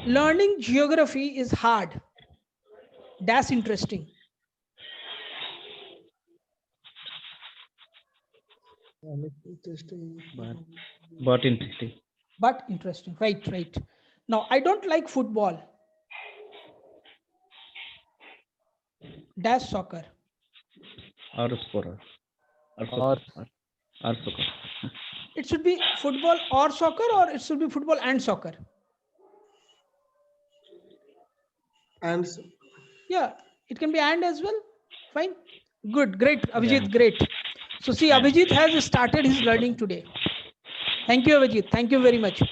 Learning geography is hard. That's interesting. But interesting. But interesting. Right. Now, I don't like football. Dash soccer. Or scorer. Or soccer. It should be football or soccer, or it should be football and soccer. And Yeah, it can be and as well. Fine. Good. Great. Abhijit, great. So see, Abhijit has started his learning today. Thank you, Abhijit. Thank you very much.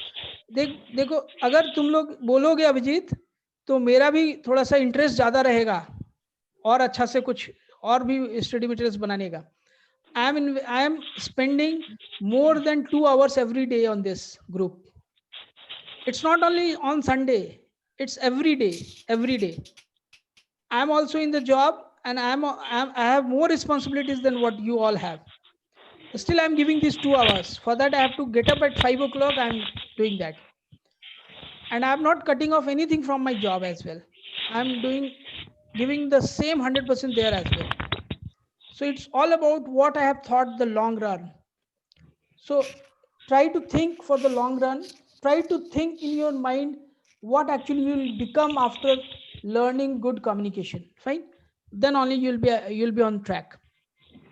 देखो अगर तुम लोग बोलोगे अभिजीत तो मेरा भी थोड़ा सा इंटरेस्ट ज्यादा रहेगा और अच्छा से कुछ और भी स्टडी मटेरियल्स बनाने का. I am spending more than 2 hours every day on this group. It's not only on Sunday, it's every day, every day. I'm also in the job and I have more responsibilities than what you all have. Still, I'm giving these 2 hours. For that, I have to get up at 5 o'clock. I'm doing that. And I'm not cutting off anything from my job as well. I'm giving the same 100% there as well. So it's all about what I have thought the long run. So try to think for the long run. Try to think in your mind what actually you will become after learning good communication. Fine. Then only you'll be on track.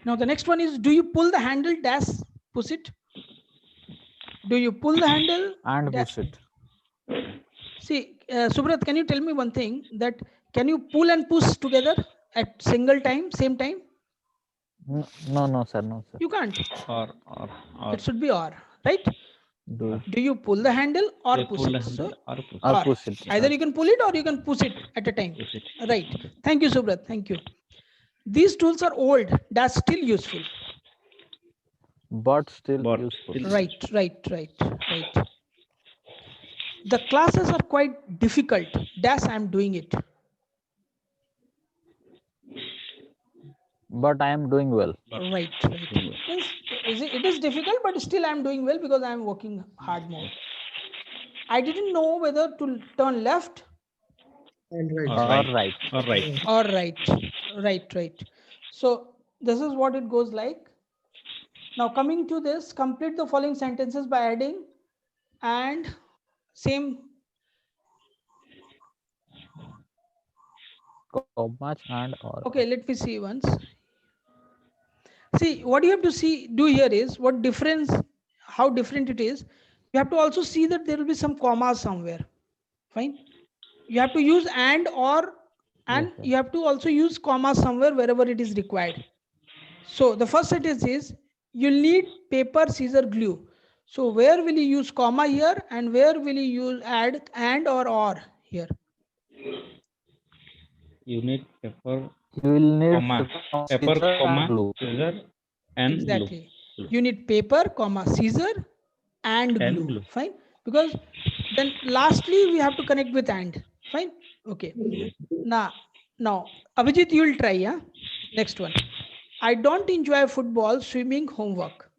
Now the next one is, do you pull the handle dash push it? Do you pull the handle And dash? push it. See, Subrat, can you tell me one thing, that can you pull and push together at single time, same time? No, sir. No, sir. You can't. Or It should be or, right? Do Do you pull the handle or they push pull the it? So, handle or push. or or. push it. Either you can pull it or you can push it at a time. Push it. Right. Thank you, Subrat. Thank you. These tools are old. That's still useful. But still But useful. still- Right. The classes are quite difficult. Dash I'm doing it. But I am doing well. Right. Means it is difficult, but still I'm doing well because I'm working hard more. I didn't know whether to turn left And right. Or right. Or right. or right. So this is what it goes like. Now coming to this, complete the following sentences by adding and same. Comma and or. Okay, let me see once. See, what you have to do here is what difference, how different it is. You have to also see that there will be some commas somewhere. Fine. You have to use and or, and Yes, sir. you have to also use commas somewhere wherever it is required. So the first sentence is, you'll need paper, scissor, glue. So where will you use comma here and where will you use add and or here? You need paper, You will need comma, paper, scissor and comma, glue. scissor, and Exactly. glue. You need paper, comma, scissor, and glue. glue. Fine. Because then lastly we have to connect with and. Fine. Okay. Now, Abhijit, you will try. Yeah. Next one. I don't enjoy football, swimming, homework.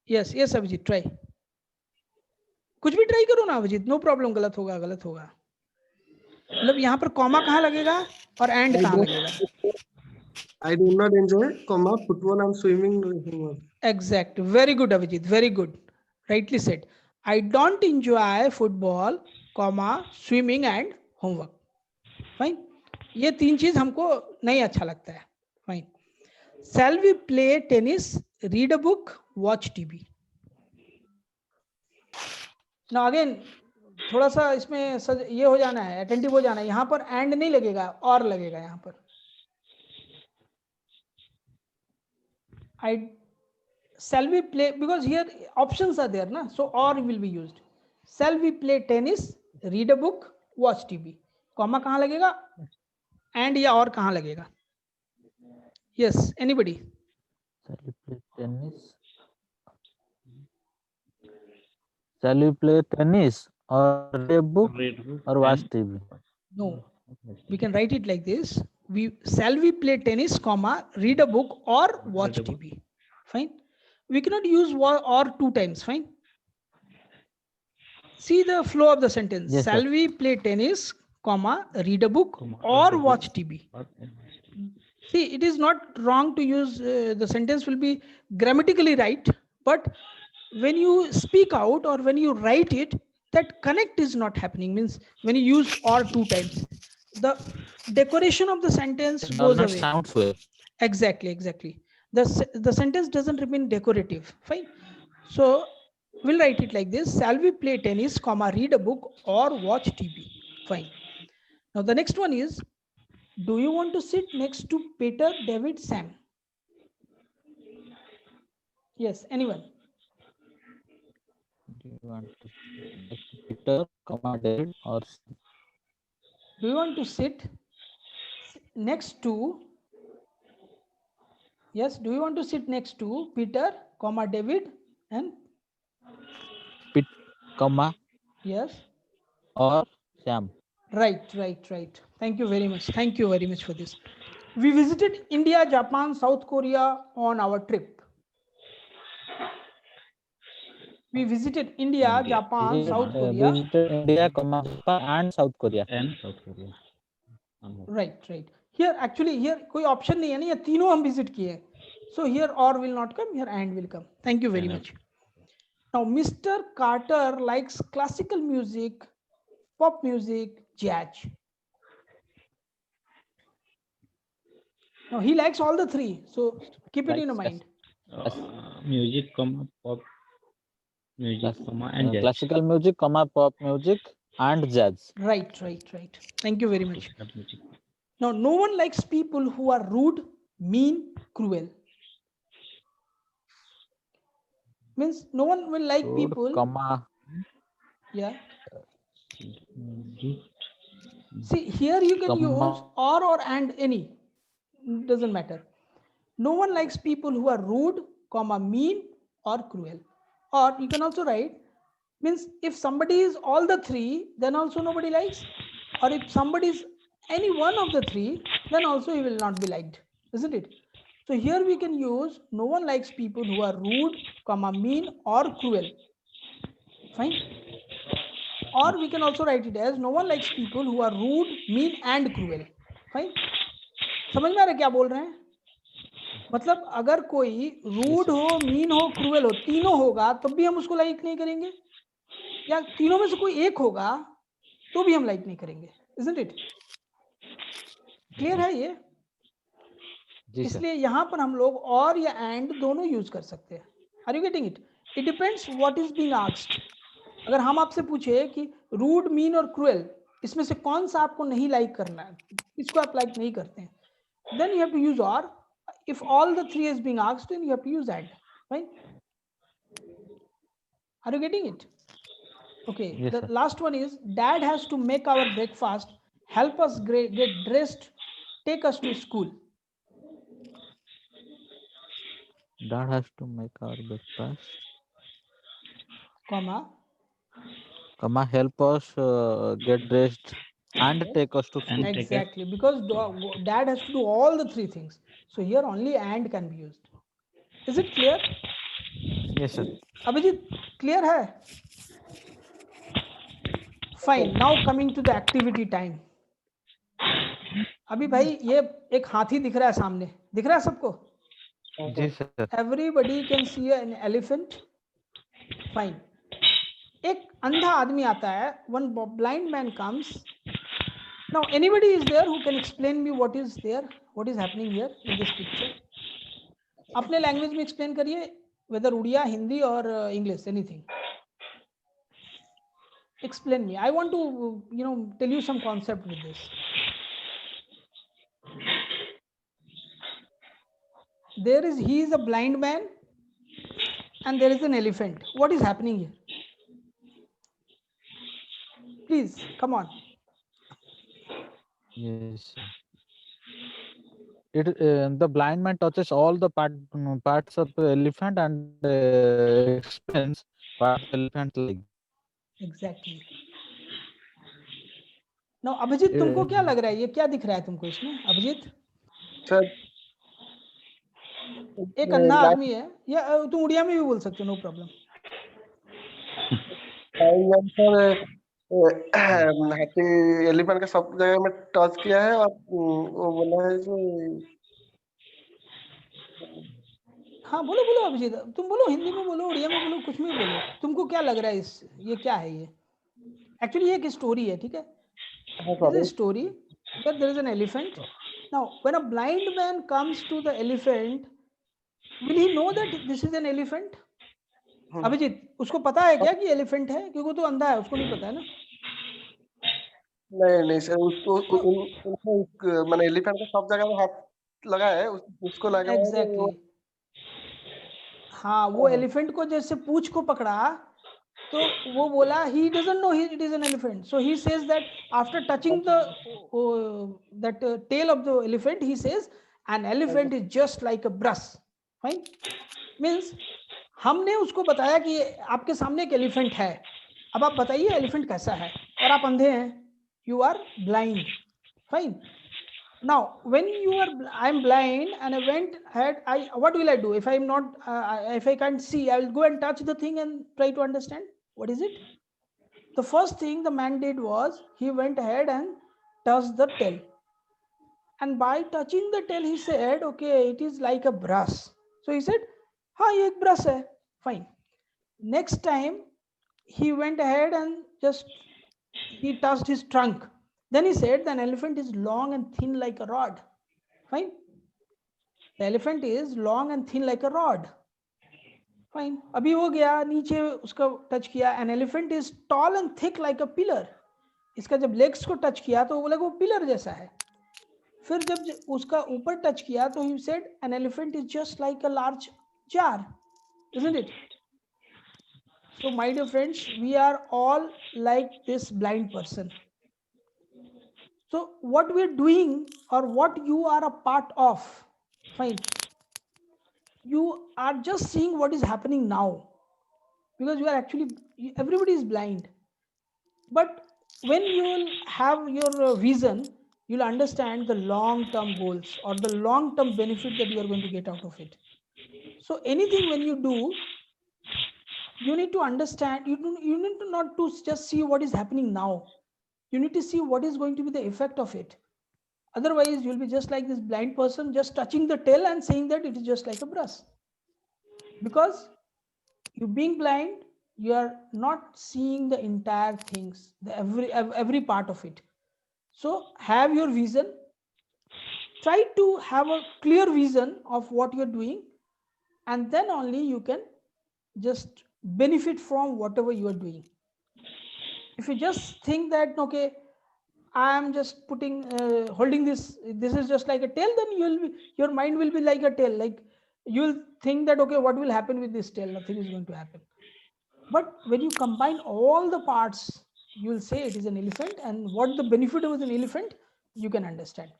Yes, Abhijit, try. कुछ भी try करो ना Abhijit, no problem. गलत होगा. मतलब यहाँ पर comma कहाँ लगेगा और एंड कहाँ लगेगा? I do not enjoy, comma, football and swimming. Exact. Very good, Abhijit. Very good. Rightly said. I don't enjoy football, comma, swimming and homework. Fine. ये तीन चीज हमको नहीं अच्छा लगता है. Fine. Shall we play tennis, read a book, watch TV? Now again, थोड़ा सा इसमें ये हो जाना है, अटेंटिव हो जाना है. यहाँ पर एंड नहीं लगेगा, और लगेगा यहाँ पर. Shall we play, because here options are there na, so or will be used. Shall we play tennis, read a book, watch TV? Comma कहाँ लगेगा, and या और कहाँ लगेगा? Yes, anybody? Shall we play tennis? Shall we play tennis or read a book or watch TV? No, we can write it like this. Shall we play tennis, comma, read a book or watch TV? Fine. We cannot use or two times. Fine. See the flow of the sentence. Yes, Shall sir. we play tennis, comma, read a book or watch TV? See, it is not wrong to use, the sentence will be grammatically right, but when you speak out or when you write it, that connect is not happening. Means when you use or two times, the decoration of the sentence It goes does not away. sound well. Exactly. The sentence doesn't remain decorative. Fine. So we'll write it like this. Shall we play tennis, comma, read a book or watch TV? Fine. Now the next one is, do you want to sit next to Peter, David, Sam? Yes, anyone? You want to Peter, comma David, or Do you want to sit next to? Yes. Do you want to sit next to Peter, comma David, and Pit, comma yes. or Sam? Right. Thank you very much. Thank you very much for this. We visited India, Japan, South Korea on our trip. We visited India, India. Japan, South Korea. Visited India, comma Japan and South Korea. And South Korea. Right. Here actually here कोई option नहीं है ना, ये तीनों हम visit किए. So here or will not come, here and will come. Thank you very And much. Now Mr. Carter likes classical music, pop music, jazz. Now he likes all the three, so keep it in your mind. Music, comma pop music, comma and jazz. Classical music, comma pop music and jazz. Right. Thank you very much. Classical music. Now no one likes people who are rude, mean, cruel. Means no one will like Rude, people. comma Yeah. Rude. See here you can Comma. use or and any. Doesn't matter. No one likes people who are rude, comma mean or cruel. Or you can also write, means if somebody is all the three, then also nobody likes. Or if somebody is any one of the three, then also he will not be liked, isn't it? So here we can use no one likes people who are rude, comma mean or cruel. Fine. Or we can also write it as no one likes people who are rude, mean and cruel. Fine. समझ में आ रहा है क्या बोल रहे हैं? मतलब अगर कोई रूड हो, मीन हो, क्रूएल हो, तीनों होगा तब भी हम उसको लाइक नहीं करेंगे, या तीनों में से कोई एक होगा तो भी हम लाइक नहीं करेंगे, isn't it? क्लियर है ये? इसलिए यहां पर हम लोग और या एंड दोनों यूज कर सकते हैं. Are you getting it? It depends what is being asked. अगर हम आपसे पूछे कि रूड, मीन और क्रूएल इसमें से कौन सा आपको नहीं लाइक करना है, इसको आप लाइक नहीं करते हैं, then you have to use or. If all the three is being asked, then you have to use and. Right? Are you getting it? Okay. Yes, The sir. last one is dad has to make our breakfast, help us get dressed, take us to school. Dad has to make our breakfast, Comma. help us get dressed and take us to school. And take us. Exactly. Because dad has to do all the three things. So here only and can be used. Is it clear? Yes, sir. Abhijit, clear hai? Fine. Now coming to the activity time. अभी भाई ये एक हाथी दिख रहा है सामने, दिख रहा है सबको? जी sir. Everybody can see an elephant. Fine. एक अंधा आदमी आता है. One blind man comes. Now anybody is there who can explain me what is there, what is happening here in this picture? अपने लैंग्वेज में एक्सप्लेन करिए, whether Odia, Hindi or English, anything. Explain me. I want to tell you some concept with this. He is a blind man and there is an elephant. What is happening here? Please come on. Yes. The blind man touches all the parts of the elephant and explains what the elephant like. Exactly. Now Abhijit, तुमको क्या लग रहा है, ये क्या दिख रहा है तुमको इसमें? अभिजीत सर एक अंधा आदमी है, या तुम उड़िया में भी बोल सकते हो, नो प्रॉब्लम. हाथी एलिफेंट का सब जगह में टच किया है और वो बोला है कि हाँ बोलो बोलो अभिजीत, तुम बोलो, हिंदी में बोलो, उड़िया में बोलो, कुछ में बोलो. तुमको क्या लग रहा है ये क्या है? ये एक्चुअली एक स्टोरी है, ठीक है? This is a story where there is an elephant. Now when a blind man comes to the elephant, will he know that this is an elephant? Abhijit, उसको पता है क्या कि एलिफेंट है? क्योंकि तो अंधा है, उसको नहीं पता है ना. नहीं सर, उसको मैंने एलिफेंट का सब जगह में हाथ लगा है, उसको लगा है. एग्जैक्टली. हाँ, वो एलिफेंट को जैसे पूंछ को पकड़ा तो वो बोला he doesn't know it is an elephant. So he says that after touching the tail of the elephant, he says an elephant is just like a brush. Fine. Means हमने उसको बताया कि आपके सामने एक एलिफेंट है, अब आप बताइए एलिफेंट कैसा है, और आप अंधे हैं, you are blind. Fine. Now when you are I'm blind and I went ahead, what will I do if I'm not if I can't see? I will go and touch the thing and try to understand what is it. The first thing the man did was he went ahead and touched the tail, and by touching the tail he said, okay, it is like a brush. So he said, ha, ye ek brush hai. Fine. Next time he went ahead and just he touched his trunk. Then he said, an elephant is long and thin like a rod. Fine. The elephant is long and thin like a rod. Fine. अभी हो गया, नीचे उसका touch किया, an elephant is tall and thick like a pillar. इसका जब legs को touch किया तो वो बोला वो पिलर जैसा है. फिर जब उसका ऊपर टच किया तो he said an elephant is just like a large jar, isn't it? So my dear friends, we are all like this blind person. So what we're doing or what you are a part of, fine, you are just seeing what is happening now, because you are actually, everybody is blind. But when you will have your vision, you'll understand the long-term goals or the long-term benefit that you are going to get out of it. So anything when you do, you need to understand, you need to not to just see what is happening now. You need to see what is going to be the effect of it. Otherwise, you'll be just like this blind person, just touching the tail and saying that it is just like a brush. Because you being blind, you are not seeing the entire things, every part of it. So have your vision. Try to have a clear vision of what you're doing, and then only you can just benefit from whatever you are doing. If you just think that, okay, I am just putting holding this is just like a tail, then your mind will be like a tail, like you'll think that, okay, what will happen with this tail? Nothing is going to happen. But when you combine all the parts, you will say it is an elephant, and what the benefit of an elephant, you can understand.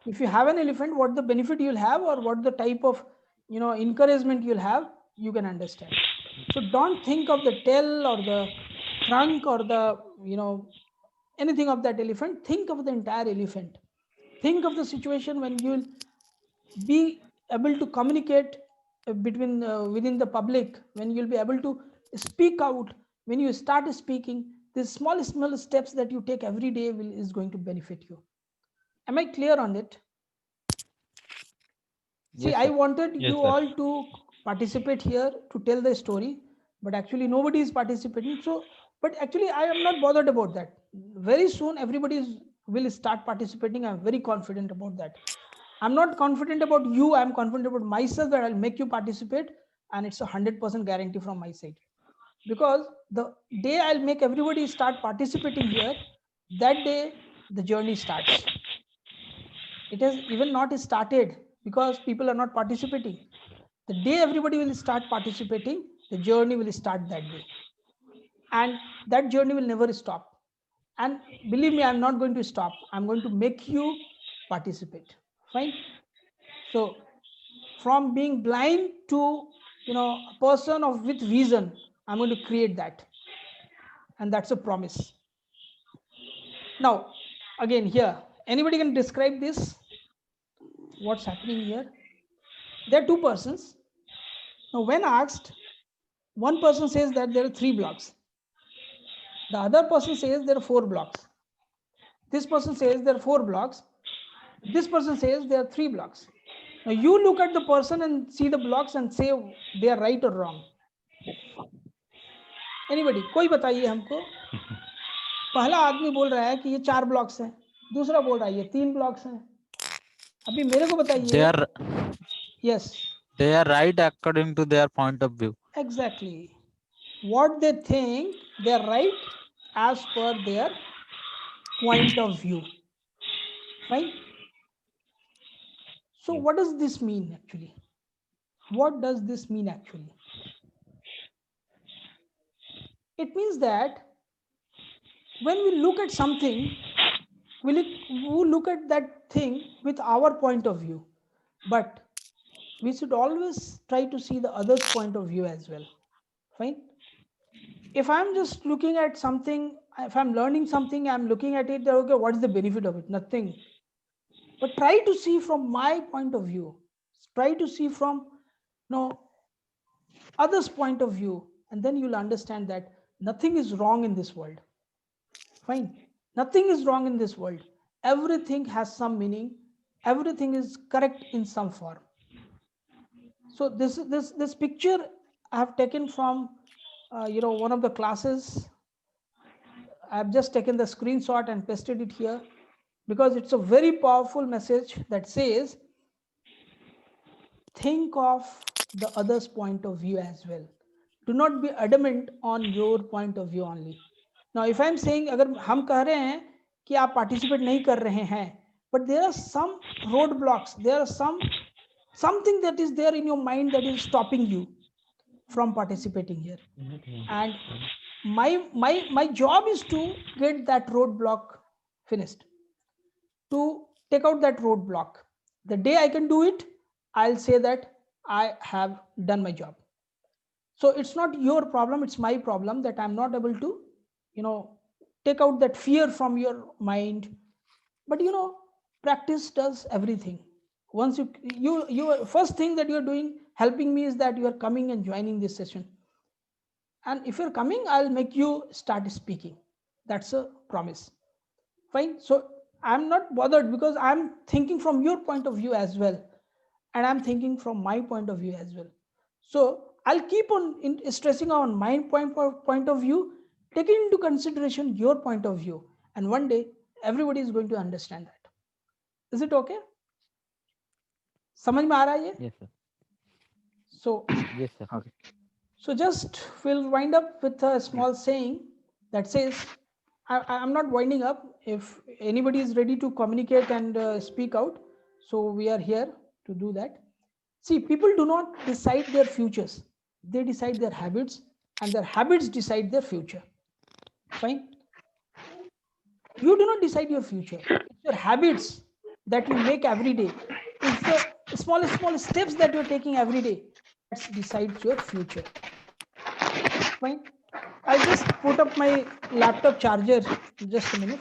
If you have an elephant, what the benefit you'll have, or what the type of encouragement you'll have, you can understand. So don't think of the tail or the trunk or the anything of that elephant. Think of the entire elephant. Think of the situation when you'll be able to communicate between within the public, when you'll be able to speak out. When you start speaking, these small steps that you take every day is going to benefit you. Am I clear on it? See, Yes, I sir. wanted Yes, you sir. all to participate here to tell the story, but actually nobody is participating. So, but actually I am not bothered about that. Very soon everybody will start participating. I'm very confident about that. I'm not confident about you. I'm confident about myself that I'll make you participate, and it's 100% guarantee from my side. Because the day I'll make everybody start participating here, that day the journey starts. It has even not started because people are not participating. The day everybody will start participating, the journey will start that day. And that journey will never stop. And believe me, I'm not going to stop. I'm going to make you participate. Fine. So from being blind to a person with vision, I'm going to create that. And that's a promise. Now, again here, anybody can describe this? What's happening here? There are two persons. Now, when asked, one person says that there are 3 blocks. The other person says there are 4 blocks. This person says there are 4 blocks. This person says there are 3 blocks. Now, you look at the person and see the blocks and say they are right or wrong. Anybody? कोई बताइए हमको. पहला आदमी बोल रहा है कि ये 4 ब्लॉक्स हैं, दूसरा बोल रहा है ये 3 ब्लॉक्स हैं. अभी मेरे को बताइए. Yes. They are right according to their point of view. Exactly. What they think, they are right as per their point of view. Fine. So what does this mean actually? What does this mean actually? it means that when we look at something, we look at that thing with our point of view, but we should always try to see the other's point of view as well. Fine. If I'm just looking at something, if I'm learning something, I'm looking at it, okay, what is the benefit of it? Nothing. But try to see from my point of view. Try to see from others' point of view, and then you'll understand that nothing is wrong in this world. Fine. Nothing is wrong in this world. Everything has some meaning. Everything is correct in some form. So this picture I have taken from one of the classes. I've just taken the screenshot and pasted it here because it's a very powerful message that says, think of the other's point of view as well. Do not be adamant on your point of view only. Now, if I'm saying, अगर हम कह रहे हैं कि आप participate नहीं कर रहे हैं, but there are some roadblocks, there are something that is there in your mind that is stopping you from participating here, and my job is to get that roadblock finished, to take out that roadblock. The day I can do it, I'll say that I have done my job. So it's not your problem, it's my problem that I'm not able to take out that fear from your mind. But practice does everything. Once you first thing that you're doing helping me is that you are coming and joining this session, and if you're coming, I'll make you start speaking. That's a promise. Fine. So I'm not bothered because I'm thinking from your point of view as well, and I'm thinking from my point of view as well. So I'll keep on stressing on my point of view, taking into consideration your point of view, and one day everybody is going to understand that. Is it okay? समझ में आ रहा है ये? Yes, sir. So Yes, sir. Okay. So just we'll wind up with a small saying that says, I'm not winding up. If anybody is ready to communicate and speak out, so we are here to do that. See, people do not decide their futures. They decide their habits, and their habits decide their future. Fine. You do not decide your future. It's your habits that you make every day. It's the small steps that you're taking every day that decides your future. Fine. I'll just put up my laptop charger. Just a minute.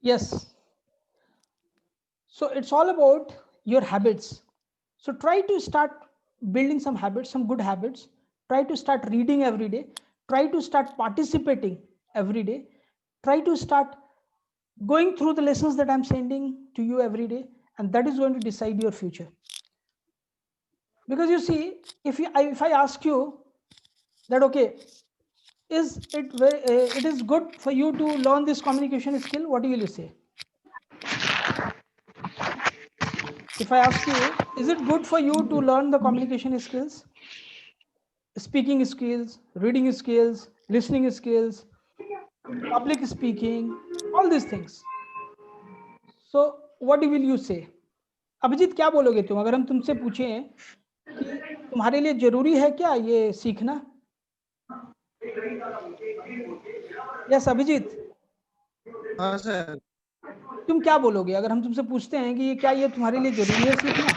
Yes. So it's all about your habits. So try to start building some habits, some good habits. Try to start reading every day. Try to start participating every day. Try to start going through the lessons that I'm sending to you every day, and that is going to decide your future. Because you see, if I ask you that, okay, it is good for you to learn this communication skill, what will you say? If I ask you, is it good for you to learn the communication skills, speaking skills, reading skills, listening skills, public speaking, all these things? So what will you say? Abhijit क्या बोलोगे तुम अगर हम तुमसे पूछें कि तुम्हारे लिए जरूरी है क्या ये सीखना? यस अभिजीत, हाँ सर, तुम क्या बोलोगे अगर हम तुमसे पूछते हैं कि क्या ये तुम्हारे लिए जरूरी है सीखना?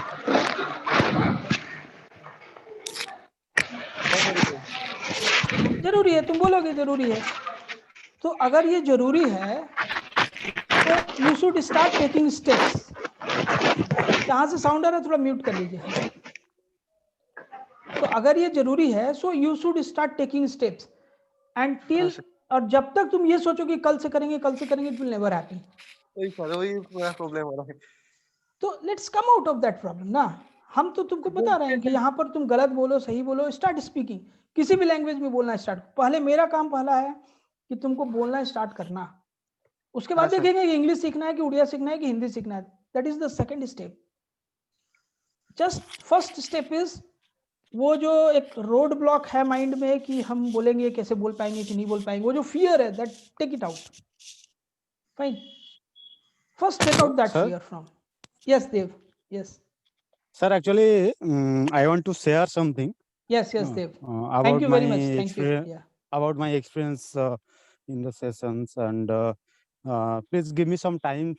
जरूरी है, तुम बोलोगे जरूरी है. तो अगर ये जरूरी है तो you should start taking steps. कहाँ से साउंड आ रहा है थोड़ा म्यूट कर लीजिए. तो अगर ये जरूरी है so you should start taking steps and till, और जब तक तुम ये सोचो कि कल से करेंगे इट विल नेवर हैपन. वही सर, वही पूरा प्रॉब्लम हो रहा है. तो let's come out of that problem ना. हम तो तुमको बता रहे हैं कि यहाँ पर तुम गलत बोलो सही बोलो, स्टार्ट स्पीकिंग. किसी भी लैंग्वेज में बोलना स्टार्ट. पहले मेरा काम पहला है कि तुमको बोलना स्टार्ट करना. उसके बाद हाँ, sir. देखेंगे कि इंग्लिश सीखना है कि उड़िया सीखना है कि हिंदी सीखना है. That is the second step. Just first step is वो जो एक रोड ब्लॉक है माइंड में कि हम बोलेंगे कैसे बोल पाएंगे कि नहीं बोल पाएंगे, वो जो फियर है, that take it out. Fine. First take out that Sir? Fear from. Yes, Dev. Yes. Sir, actually, I want to share something Yes, Dev. about Thank you my very much. Thank you. experience. Yeah. About my experience in the sessions, and please give me some time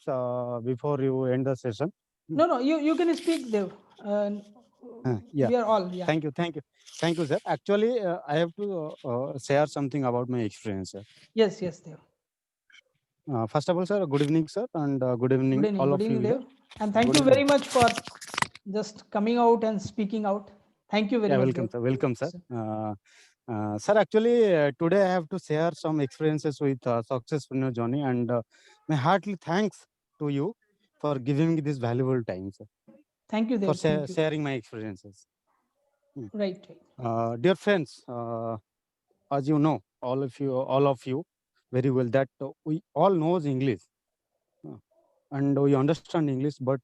before you end the session. No, you can speak, Dev. Yeah. We are all, yeah. Thank you, sir. Actually, I have to share something about my experience, sir. Yes, Dev. First of all, sir, good evening, sir, and good evening, Good evening, all good of you evening, here. Dev. And thank Good you very evening. much for just coming out and speaking out. Thank you very Yeah, much. welcome, Dev. sir. Welcome, sir. Sir, actually, today I have to share some experiences with Successpreneur journey, and my heartily thanks to you for giving me this valuable time, sir, Thank you, for Dev. Thank you. sharing my experiences. Right. Dear friends, as you know, all of you very well, that we all knows English and we understand English, but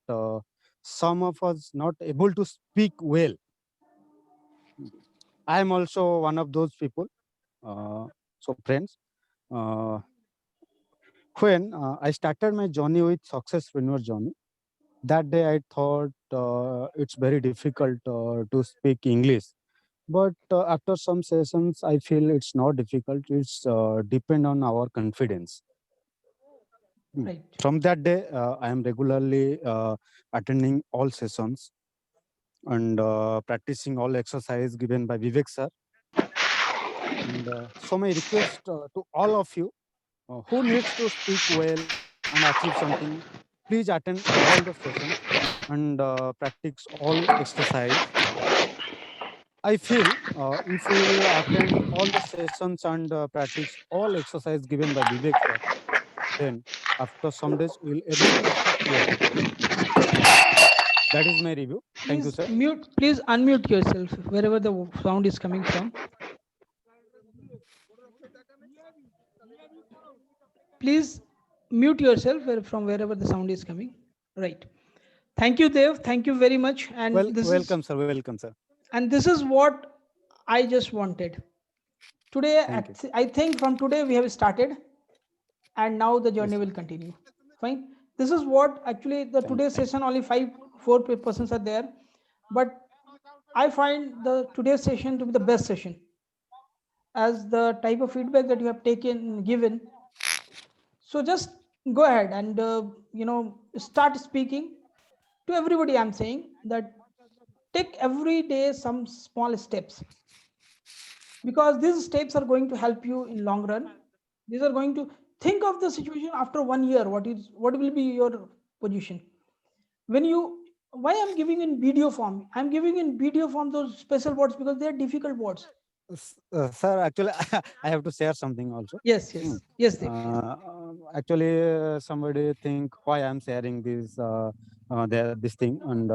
some of us not able to speak well. I am also one of those people. So friends, when I started my journey with Successpreneur journey, that day I thought it's very difficult to speak English. But after some sessions, I feel it's not difficult. It's depend on our confidence. Right. From that day, I am regularly attending all sessions and practicing all exercise given by Vivek sir. And so my request to all of you who needs to speak well and achieve something, please attend all the sessions and practice all exercise. I feel if we will attend all the sessions and practice all exercise given by Vivek sir, then after some days we will able to speak well. That is my review. Thank you, Please sir. please unmute yourself wherever the sound is coming from. Please mute yourself from wherever the sound is coming. Right. Thank you, Dev. Thank you very much. And Welcome, sir. Welcome, sir. And this is what I just wanted. Today, I think from today we have started, and now the journey will continue. Fine. This is what actually the today's session, only 4 persons are there, but I find the today's session to be the best session, as the type of feedback that you have given. So just go ahead and start speaking to everybody. I'm saying that take every day some small steps, because these steps are going to help you in long run. These are going to think of the situation after 1 year. What will be your position when you? Why I'm giving in video form? I'm giving in video form those special words because they are difficult words. Sir, actually, I have to share something also. Yes. Dev. Actually, somebody think why I'm sharing this this thing, and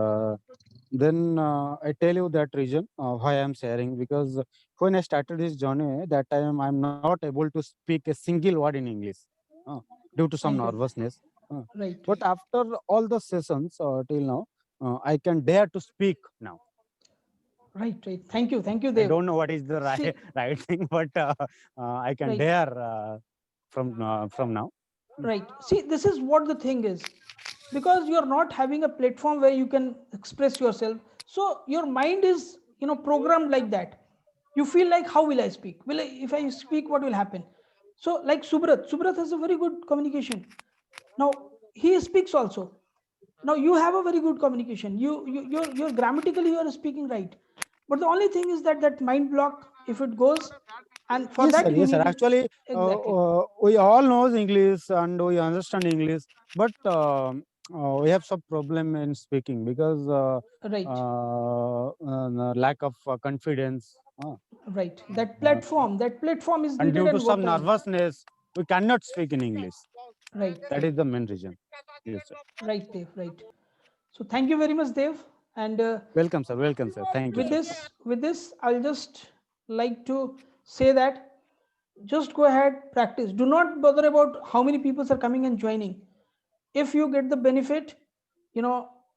then I tell you that reason why I'm sharing, because when I started this journey, that time I'm not able to speak a single word in English due to some nervousness. Right. But after all the sessions till now, I can dare to speak now. Right. Thank you, Dev. I don't know what is the right thing, but I can dare from now. Right. See, this is what the thing is, because you are not having a platform where you can express yourself. So your mind is, programmed like that. You feel like, how will I speak? If I speak, what will happen? So like Subrat has a very good communication. Now he speaks also. Now you have a very good communication. You're grammatically you are speaking right. But the only thing is that mind block, if it goes, and for that you yes, need sir. Actually, we all knows English and we understand English, but we have some problem in speaking because lack of confidence. Right. That platform is And needed, due to and some nervousness, we cannot speak in English. Right. That is the main reason. Yes, sir. Right, Dev. Right. So thank you very much, Dev. And welcome, sir. Welcome, sir. Thank you. With this, I'll just like to say that just go ahead, practice. Do not bother about how many people are coming and joining. If you get the benefit,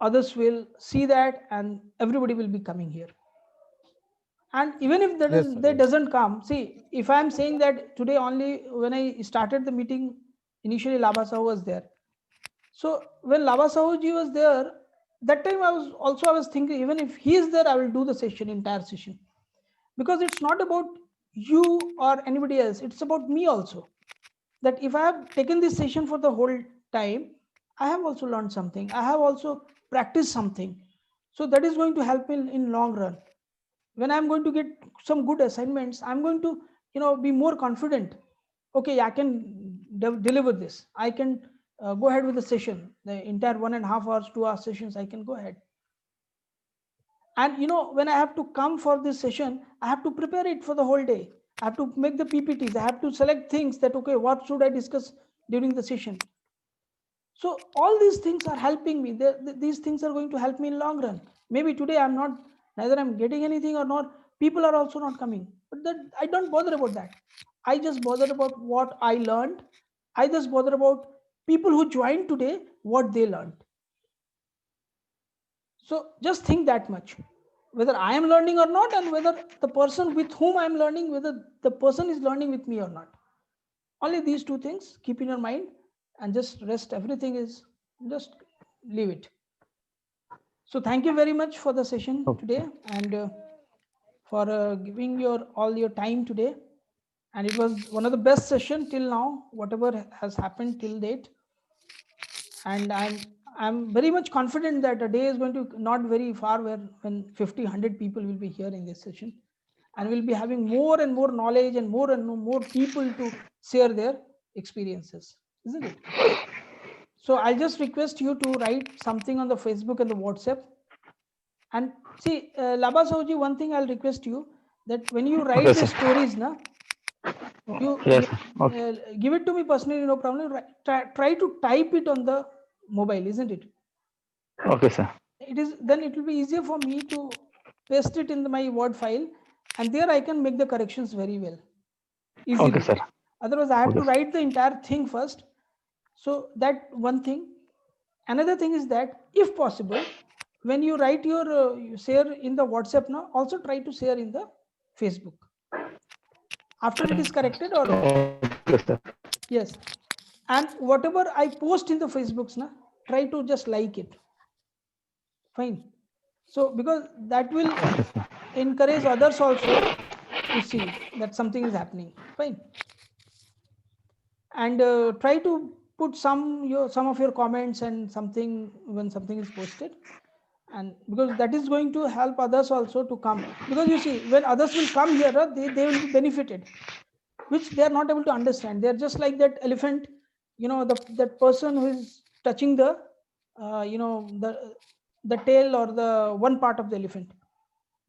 others will see that and everybody will be coming here. And even if that doesn't come, see, if I'm saying that today only, when I started the meeting, initially Labha Sahu was there. So when Labha Sahuji was there, that time I was thinking, even if he is there, I will do the session, entire session. Because it's not about you or anybody else, it's about me also. That if I have taken this session for the whole time, I have also learned something. I have also practiced something. So that is going to help me in long run. When I'm going to get some good assignments, I'm going to, be more confident. Okay, I can deliver this. I can go ahead with the session, the entire 1.5 hours, 2 hour sessions, I can go ahead. And when I have to come for this session, I have to prepare it for the whole day. I have to make the PPTs. I have to select things that, okay, what should I discuss during the session? So all these things are helping me. These things are going to help me in long run. Maybe today neither I'm getting anything or not. People are also not coming. But that I don't bother about that. I just bother about what I learned. I just bother about people who joined today, what they learned. So just think that much, whether I am learning or not, and whether the person with whom I'm learning, whether the person is learning with me or not. Only these two things keep in your mind, and just rest, everything is, just leave it. So thank you very much for the session today, and for giving all your time today. And it was one of the best session till now, whatever has happened till date. And I'm very much confident that a day is going to not very far when 50, 100 people will be here in this session, and we'll be having more and more knowledge and more people to share their experiences, isn't it? So I'll just request you to write something on the Facebook and the WhatsApp. And see, Labha Sahuji, one thing I'll request you, that when you write the stories, you give it to me personally, no problem. Try to type it on the mobile, isn't it? Okay, sir. Then it will be easier for me to paste it in my Word file, and there I can make the corrections very well, easily. Okay, sir. Otherwise, I have to write the entire thing first. So that one thing. Another thing is that, if possible, when you write you share in the WhatsApp now, also try to share in the Facebook. After it is corrected, or okay, sir. Yes, and whatever I post in the Facebooks, try to just like it. Fine. So because that will encourage others also to see that something is happening. Fine. And try to put some of your comments and something when something is posted, and because that is going to help others also to come. Because you see, when others will come here, they will be benefited, which they are not able to understand. They are just like that elephant, that person who is touching the the tail or the one part of the elephant.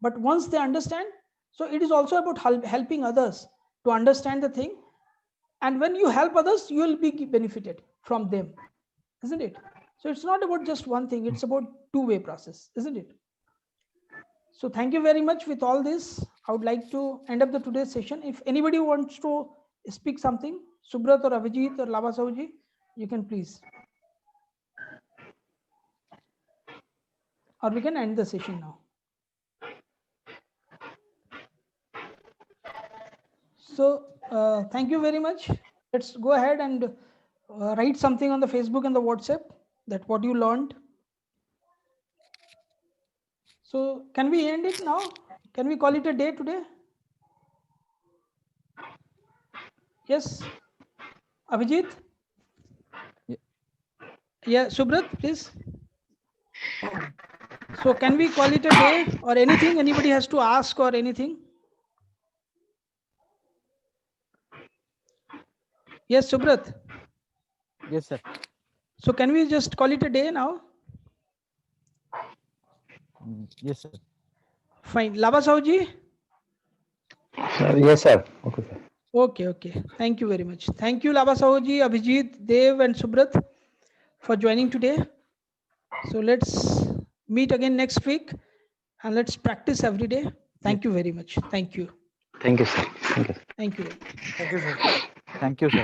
But once they understand, so it is also about helping others to understand the thing. And when you help others, you will be benefited from them, isn't it? So it's not about just one thing, it's about two-way process, isn't it? So thank you very much. With all this, I would like to end up the today's session. If anybody wants to speak something, Subrat or Abhijit or Labha Sahuji, you can please. Or we can end the session now. So thank you very much. Let's go ahead and write something on the Facebook and the WhatsApp, that what you learned. So can we end it now? Can we call it a day today? Yes, Abhijit? Yeah, Subrat, please. So can we call it a day, or anything? Anybody has to ask or anything? Yes, Subrat. Yes, sir. So can we just call it a day now? Yes, sir. Fine. Labha Sahuji? Yes, sir. Okay, sir. Okay. Thank you very much. Thank you, Labha Sahuji, Abhijit, Dev, and Subrat for joining today. So let's meet again next week, and let's practice every day. Thank you very much. Thank you. Thank you, sir. Thank you. Thank you. Thank you, sir. Thank you, sir.